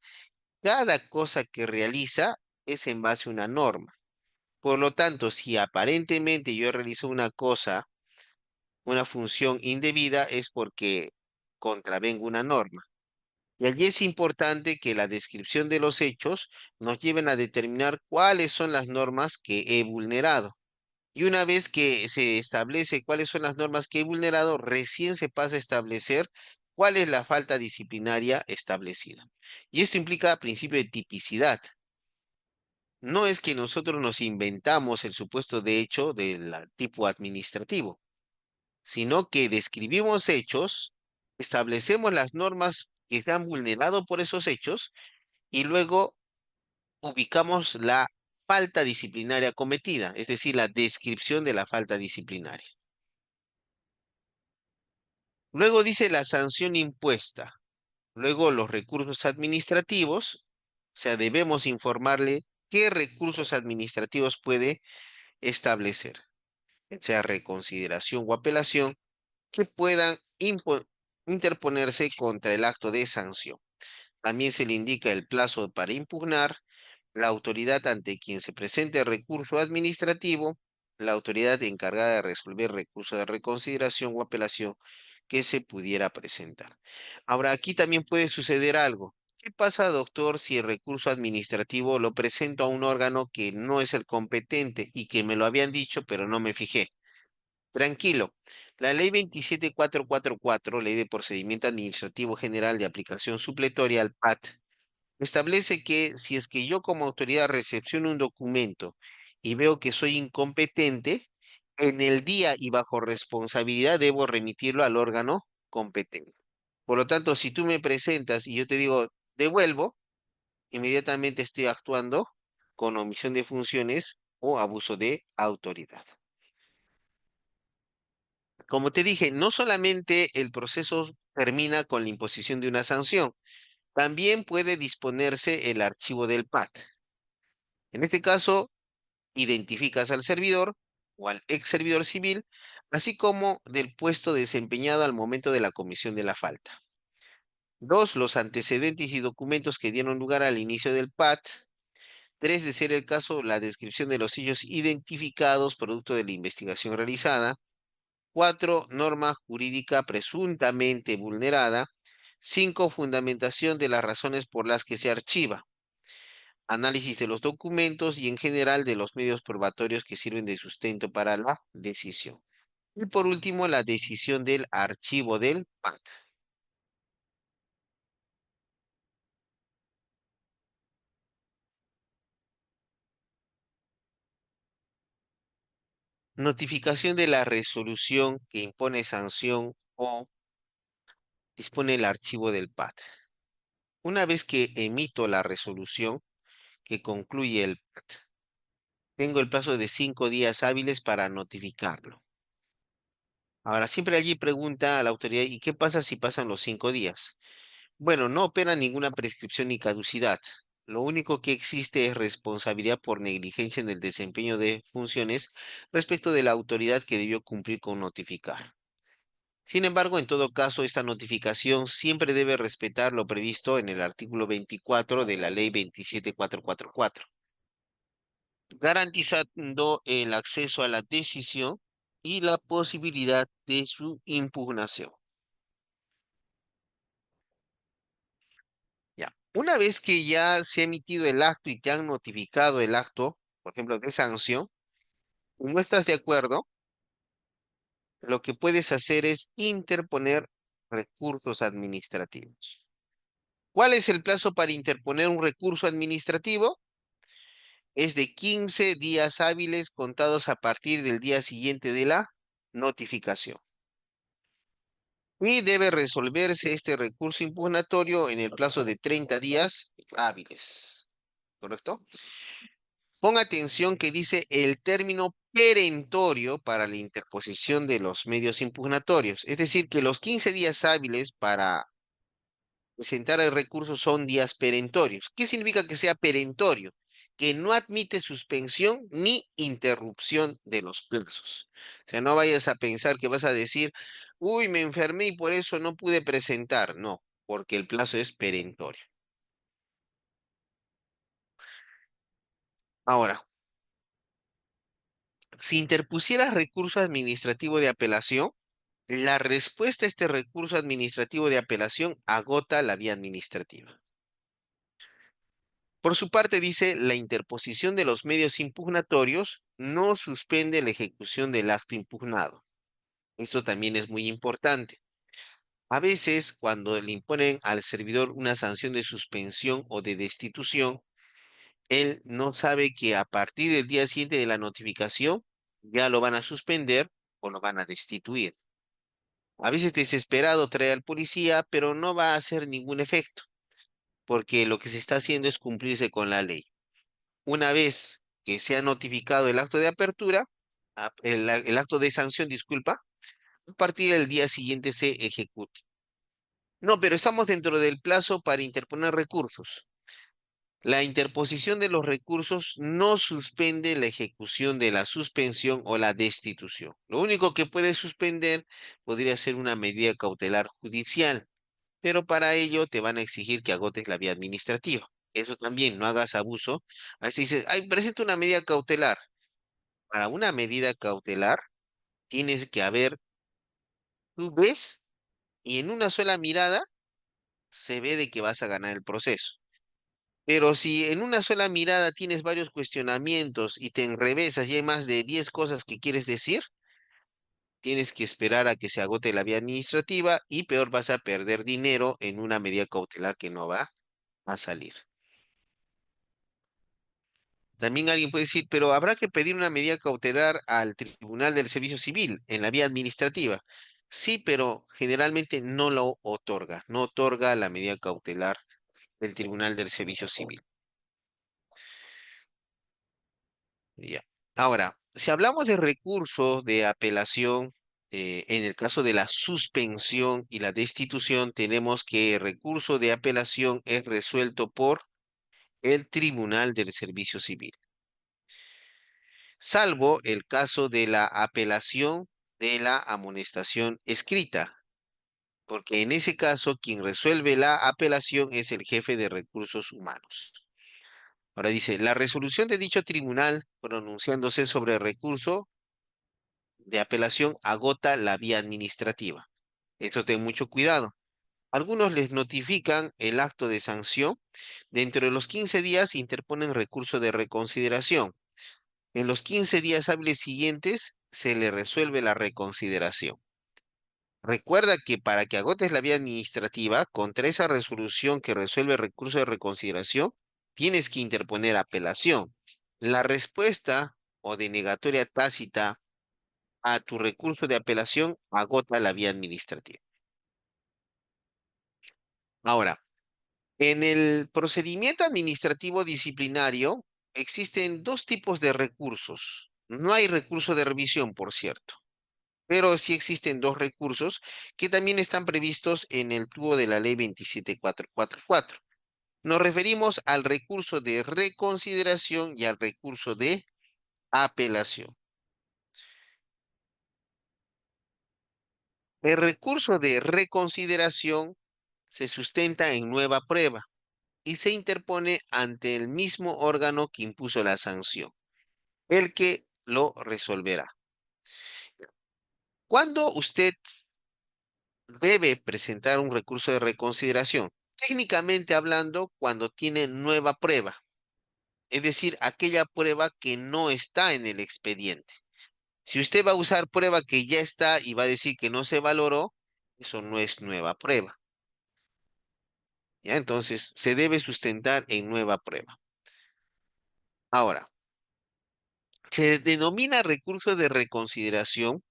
cada cosa que realiza es en base a una norma. Por lo tanto, si aparentemente yo realizo una cosa, una función indebida, es porque contravengo una norma. Y allí es importante que la descripción de los hechos nos lleven a determinar cuáles son las normas que he vulnerado. Y una vez que se establece cuáles son las normas que he vulnerado, recién se pasa a establecer cuál es la falta disciplinaria establecida. Y esto implica principio de tipicidad. No es que nosotros nos inventamos el supuesto de hecho del tipo administrativo, sino que describimos hechos, establecemos las normas que se han vulnerado por esos hechos y luego ubicamos la falta disciplinaria cometida, es decir, la descripción de la falta disciplinaria. Luego dice la sanción impuesta. Luego los recursos administrativos, o sea, debemos informarle qué recursos administrativos puede establecer, sea reconsideración o apelación, que puedan interponerse contra el acto de sanción. También se le indica el plazo para impugnar, la autoridad ante quien se presente el recurso administrativo, la autoridad encargada de resolver recurso de reconsideración o apelación que se pudiera presentar. Ahora, aquí también puede suceder algo. ¿Qué pasa, doctor, si el recurso administrativo lo presento a un órgano que no es el competente y que me lo habían dicho, pero no me fijé? Tranquilo. La ley 27444, Ley de Procedimiento Administrativo General de Aplicación Supletoria al PAT, establece que si es que yo como autoridad recepciono un documento y veo que soy incompetente, en el día y bajo responsabilidad debo remitirlo al órgano competente. Por lo tanto, si tú me presentas y yo te digo, devuelvo, inmediatamente estoy actuando con omisión de funciones o abuso de autoridad. Como te dije, no solamente el proceso termina con la imposición de una sanción, también puede disponerse el archivo del PAT. En este caso, identificas al servidor o al ex servidor civil, así como del puesto desempeñado al momento de la comisión de la falta. Dos, los antecedentes y documentos que dieron lugar al inicio del PAT. Tres, de ser el caso, la descripción de los hechos identificados producto de la investigación realizada. Cuatro, norma jurídica presuntamente vulnerada. Cinco, fundamentación de las razones por las que se archiva. Análisis de los documentos y en general de los medios probatorios que sirven de sustento para la decisión. Y por último, la decisión del archivo del PAT. Notificación de la resolución que impone sanción o dispone el archivo del PAT. Una vez que emito la resolución que concluye el PAT, tengo el plazo de 5 días hábiles para notificarlo. Ahora, siempre allí pregunta a la autoridad, ¿y qué pasa si pasan los 5 días? Bueno, no opera ninguna prescripción ni caducidad. Lo único que existe es responsabilidad por negligencia en el desempeño de funciones respecto de la autoridad que debió cumplir con notificar. Sin embargo, en todo caso, esta notificación siempre debe respetar lo previsto en el artículo 24 de la Ley 27444, garantizando el acceso a la decisión y la posibilidad de su impugnación. Ya. Una vez que ya se ha emitido el acto y te han notificado el acto, por ejemplo, de sanción, y no estás de acuerdo, lo que puedes hacer es interponer recursos administrativos. ¿Cuál es el plazo para interponer un recurso administrativo? Es de 15 días hábiles contados a partir del día siguiente de la notificación. Y debe resolverse este recurso impugnatorio en el plazo de 30 días hábiles. ¿Correcto? Pon atención que dice el término perentorio para la interposición de los medios impugnatorios. Es decir, que los 15 días hábiles para presentar el recurso son días perentorios. ¿Qué significa que sea perentorio? Que no admite suspensión ni interrupción de los plazos. O sea, no vayas a pensar que vas a decir, uy, me enfermé y por eso no pude presentar. No, porque el plazo es perentorio. Ahora, si interpusieras recurso administrativo de apelación, la respuesta a este recurso administrativo de apelación agota la vía administrativa. Por su parte, dice, la interposición de los medios impugnatorios no suspende la ejecución del acto impugnado. Esto también es muy importante. A veces, cuando le imponen al servidor una sanción de suspensión o de destitución, él no sabe que a partir del día siguiente de la notificación ya lo van a suspender o lo van a destituir. A veces desesperado trae al policía, pero no va a hacer ningún efecto, porque lo que se está haciendo es cumplirse con la ley. Una vez que se ha notificado el acto de apertura, el acto de sanción, disculpa, a partir del día siguiente se ejecuta. No, pero estamos dentro del plazo para interponer recursos. La interposición de los recursos no suspende la ejecución de la suspensión o la destitución. Lo único que puede suspender podría ser una medida cautelar judicial, pero para ello te van a exigir que agotes la vía administrativa. Eso también, no hagas abuso. A veces dices, ay, presenta una medida cautelar. Para una medida cautelar tienes que haber, tú ves y en una sola mirada se ve de que vas a ganar el proceso. Pero si en una sola mirada tienes varios cuestionamientos y te enrevesas y hay más de 10 cosas que quieres decir, tienes que esperar a que se agote la vía administrativa y peor vas a perder dinero en una medida cautelar que no va a salir. También alguien puede decir, pero habrá que pedir una medida cautelar al Tribunal del Servicio Civil en la vía administrativa. Sí, pero generalmente no lo otorga, no otorga la medida cautelar del Tribunal del Servicio Civil. Ya. Ahora, si hablamos de recursos de apelación, en el caso de la suspensión y la destitución, tenemos que el recurso de apelación es resuelto por el Tribunal del Servicio Civil, salvo el caso de la apelación de la amonestación escrita, porque en ese caso quien resuelve la apelación es el jefe de recursos humanos. Ahora dice, la resolución de dicho tribunal pronunciándose sobre el recurso de apelación agota la vía administrativa. Eso ten mucho cuidado. Algunos les notifican el acto de sanción. Dentro de los 15 días interponen recurso de reconsideración. En los 15 días hábiles siguientes se le resuelve la reconsideración. Recuerda que para que agotes la vía administrativa, contra esa resolución que resuelve el recurso de reconsideración, tienes que interponer apelación. La respuesta o denegatoria tácita a tu recurso de apelación agota la vía administrativa. Ahora, en el procedimiento administrativo disciplinario existen dos tipos de recursos. No hay recurso de revisión, por cierto, pero sí existen dos recursos que también están previstos en el tubo de la ley 27444. Nos referimos al recurso de reconsideración y al recurso de apelación. El recurso de reconsideración se sustenta en nueva prueba y se interpone ante el mismo órgano que impuso la sanción, el que lo resolverá. ¿Cuándo usted debe presentar un recurso de reconsideración? Técnicamente hablando, cuando tiene nueva prueba, es decir, aquella prueba que no está en el expediente. Si usted va a usar prueba que ya está y va a decir que no se valoró, eso no es nueva prueba. ¿Ya? Entonces, se debe sustentar en nueva prueba. Ahora, se denomina recurso de reconsideración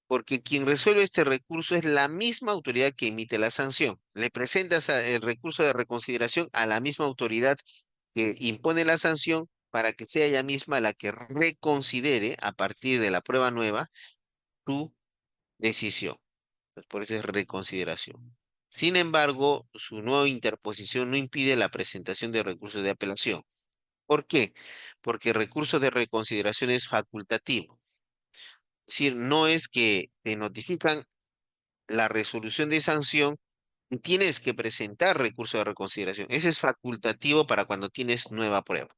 porque quien resuelve este recurso es la misma autoridad que emite la sanción. Le presentas el recurso de reconsideración a la misma autoridad que impone la sanción para que sea ella misma la que reconsidere a partir de la prueba nueva tu decisión. Pues por eso es reconsideración. Sin embargo, su nueva interposición no impide la presentación de recursos de apelación. ¿Por qué? Porque el recurso de reconsideración es facultativo. Es decir, no es que te notifican la resolución de sanción y tienes que presentar recurso de reconsideración. Ese es facultativo para cuando tienes nueva prueba.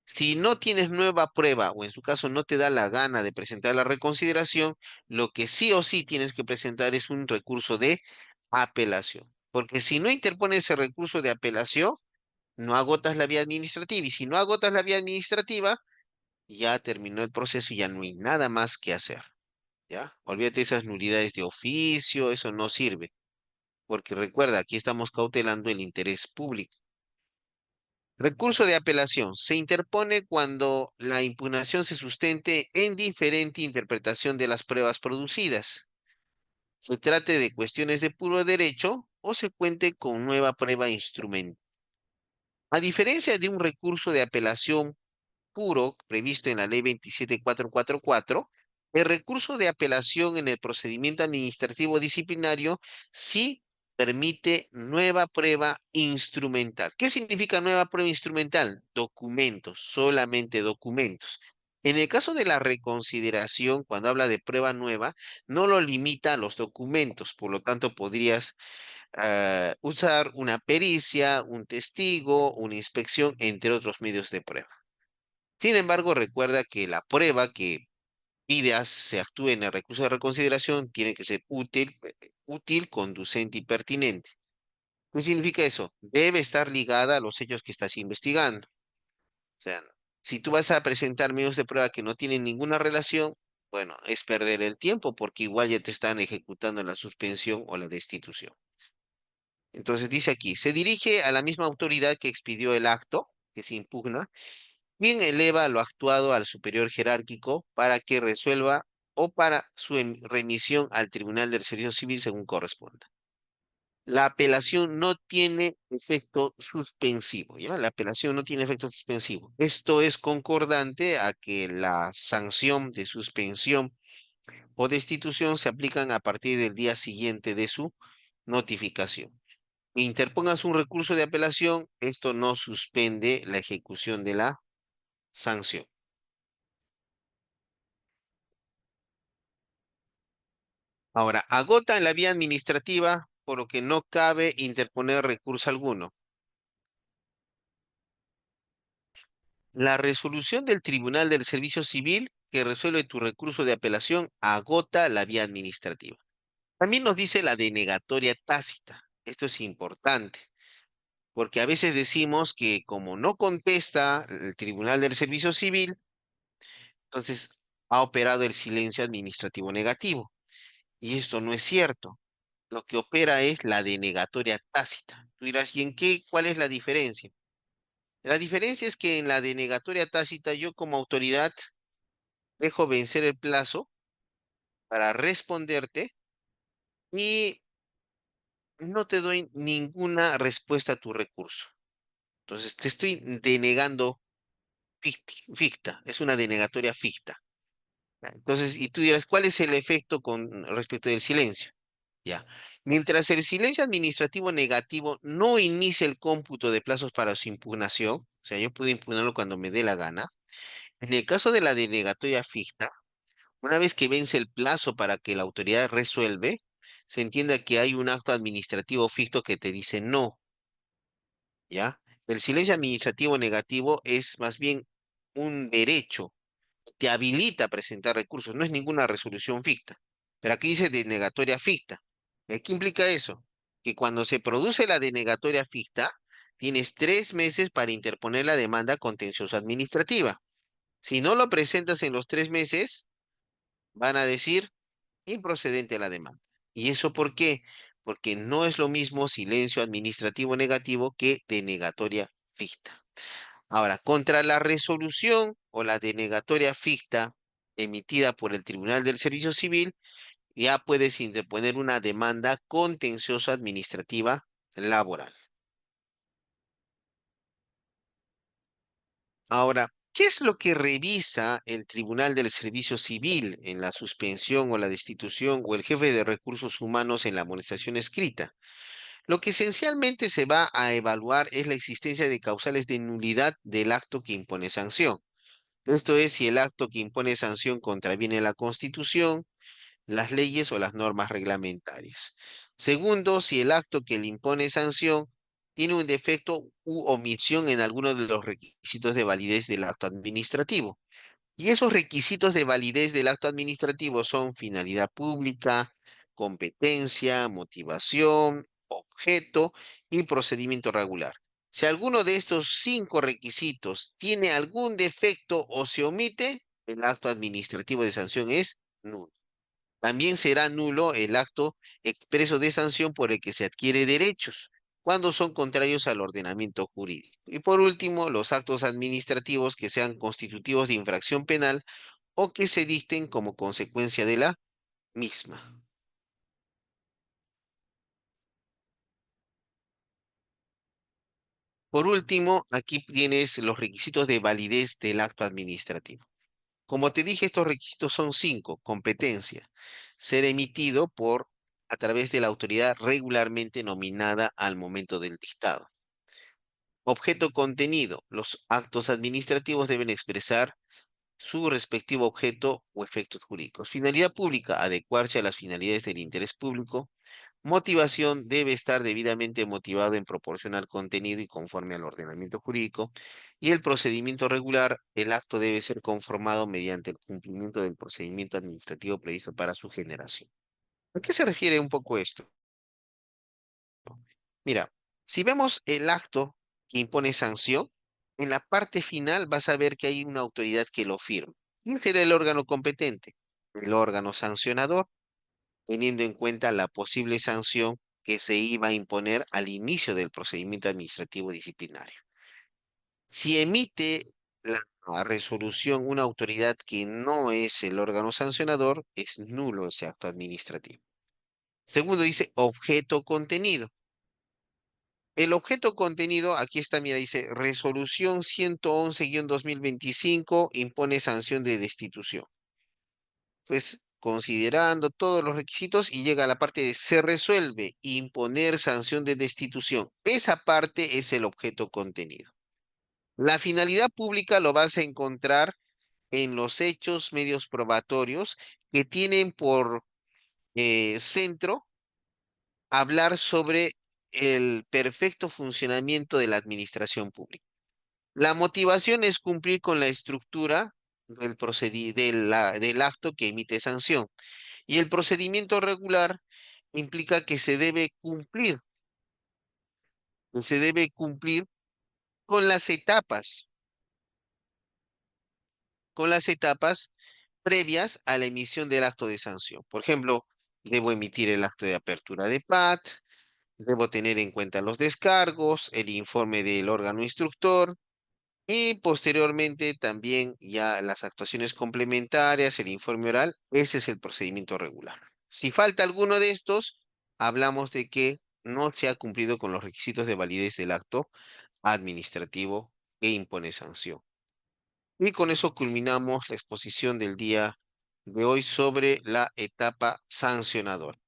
Si no tienes nueva prueba o en su caso no te da la gana de presentar la reconsideración, lo que sí o sí tienes que presentar es un recurso de apelación. Porque si no interpones ese recurso de apelación, no agotas la vía administrativa. Y si no agotas la vía administrativa, ya terminó el proceso y ya no hay nada más que hacer. ¿Ya? Olvídate de esas nulidades de oficio, eso no sirve. Porque recuerda, aquí estamos cautelando el interés público. Recurso de apelación. Se interpone cuando la impugnación se sustente en diferente interpretación de las pruebas producidas. Se trate de cuestiones de puro derecho o se cuente con nueva prueba instrumental. A diferencia de un recurso de apelación puro previsto en la ley 27444, el recurso de apelación en el procedimiento administrativo disciplinario sí permite nueva prueba instrumental. ¿Qué significa nueva prueba instrumental? Documentos, solamente documentos. En el caso de la reconsideración, cuando habla de prueba nueva, no lo limita a los documentos, por lo tanto podrías usar una pericia, un testigo, una inspección, entre otros medios de prueba. Sin embargo, recuerda que la prueba que pidas se actúe en el recurso de reconsideración tiene que ser útil, conducente y pertinente. ¿Qué significa eso? Debe estar ligada a los hechos que estás investigando. O sea, si tú vas a presentar medios de prueba que no tienen ninguna relación, bueno, es perder el tiempo porque igual ya te están ejecutando la suspensión o la destitución. Entonces dice aquí, se dirige a la misma autoridad que expidió el acto que se impugna ¿Quién eleva lo actuado al superior jerárquico para que resuelva o para su remisión al Tribunal del Servicio Civil según corresponda? La apelación no tiene efecto suspensivo, ¿ya? La apelación no tiene efecto suspensivo. Esto es concordante a que la sanción de suspensión o destitución se aplican a partir del día siguiente de su notificación. Interpongas un recurso de apelación, esto no suspende la ejecución de la sanción. Ahora, agota en la vía administrativa, por lo que no cabe interponer recurso alguno. La resolución del Tribunal del Servicio Civil que resuelve tu recurso de apelación agota la vía administrativa. También nos dice la denegatoria tácita. Esto es importante, porque a veces decimos que como no contesta el Tribunal del Servicio Civil, entonces ha operado el silencio administrativo negativo. Y esto no es cierto. Lo que opera es la denegatoria tácita. Tú dirás, ¿y en qué? ¿Cuál es la diferencia? La diferencia es que en la denegatoria tácita yo como autoridad dejo vencer el plazo para responderte y no te doy ninguna respuesta a tu recurso. Entonces te estoy denegando ficta, es una denegatoria ficta. ¿Ya? Entonces, y tú dirás, ¿cuál es el efecto con respecto del silencio? Ya. Mientras el silencio administrativo negativo no inicia el cómputo de plazos para su impugnación, o sea, yo puedo impugnarlo cuando me dé la gana, en el caso de la denegatoria ficta, una vez que vence el plazo para que la autoridad resuelve, se entienda que hay un acto administrativo ficto que te dice no, ¿ya? El silencio administrativo negativo es más bien un derecho, te habilita a presentar recursos, no es ninguna resolución ficta. Pero aquí dice denegatoria ficta. ¿Qué implica eso? Que cuando se produce la denegatoria ficta, tienes 3 meses para interponer la demanda contencioso administrativa. Si no lo presentas en los 3 meses, van a decir improcedente la demanda. ¿Y eso por qué? Porque no es lo mismo silencio administrativo negativo que denegatoria ficta. Ahora, contra la resolución o la denegatoria ficta emitida por el Tribunal del Servicio Civil, ya puedes interponer una demanda contenciosa administrativa laboral. Ahora, ¿qué es lo que revisa el Tribunal del Servicio Civil en la suspensión o la destitución o el jefe de recursos humanos en la amonestación escrita? Lo que esencialmente se va a evaluar es la existencia de causales de nulidad del acto que impone sanción. Esto es si el acto que impone sanción contraviene la Constitución, las leyes o las normas reglamentarias. Segundo, si el acto que le impone sanción tiene un defecto u omisión en alguno de los requisitos de validez del acto administrativo. Y esos requisitos de validez del acto administrativo son finalidad pública, competencia, motivación, objeto y procedimiento regular. Si alguno de estos 5 requisitos tiene algún defecto o se omite, el acto administrativo de sanción es nulo. También será nulo el acto expreso de sanción por el que se adquiere derechos, cuando son contrarios al ordenamiento jurídico. Y por último, los actos administrativos que sean constitutivos de infracción penal o que se dicten como consecuencia de la misma. Por último, aquí tienes los requisitos de validez del acto administrativo. Como te dije, estos requisitos son 5. Competencia. Ser emitido por a través de la autoridad regularmente nominada al momento del dictado. Objeto contenido. Los actos administrativos deben expresar su respectivo objeto o efectos jurídicos. Finalidad pública. Adecuarse a las finalidades del interés público. Motivación debe estar debidamente motivado en proporción al contenido y conforme al ordenamiento jurídico. Y el procedimiento regular, el acto debe ser conformado mediante el cumplimiento del procedimiento administrativo previsto para su generación. ¿A qué se refiere un poco esto? Mira, si vemos el acto que impone sanción, en la parte final vas a ver que hay una autoridad que lo firma. ¿Quién será el órgano competente? El órgano sancionador, teniendo en cuenta la posible sanción que se iba a imponer al inicio del procedimiento administrativo disciplinario. Si emite la resolución, una autoridad que no es el órgano sancionador, es nulo ese acto administrativo. Segundo, dice objeto contenido. El objeto contenido, aquí está, mira, dice resolución 111-2025 impone sanción de destitución. Pues considerando todos los requisitos y llega a la parte de se resuelve imponer sanción de destitución. Esa parte es el objeto contenido. La finalidad pública lo vas a encontrar en los hechos medios probatorios que tienen por centro hablar sobre el perfecto funcionamiento de la administración pública. La motivación es cumplir con la estructura del acto que emite sanción. Y el procedimiento regular implica que se debe cumplir con con las etapas previas a la emisión del acto de sanción. Por ejemplo, debo emitir el acto de apertura de PAT, debo tener en cuenta los descargos, el informe del órgano instructor y posteriormente también ya las actuaciones complementarias, el informe oral. Ese es el procedimiento regular. Si falta alguno de estos, hablamos de que no se ha cumplido con los requisitos de validez del acto administrativo que impone sanción. Y con eso culminamos la exposición del día de hoy sobre la etapa sancionadora.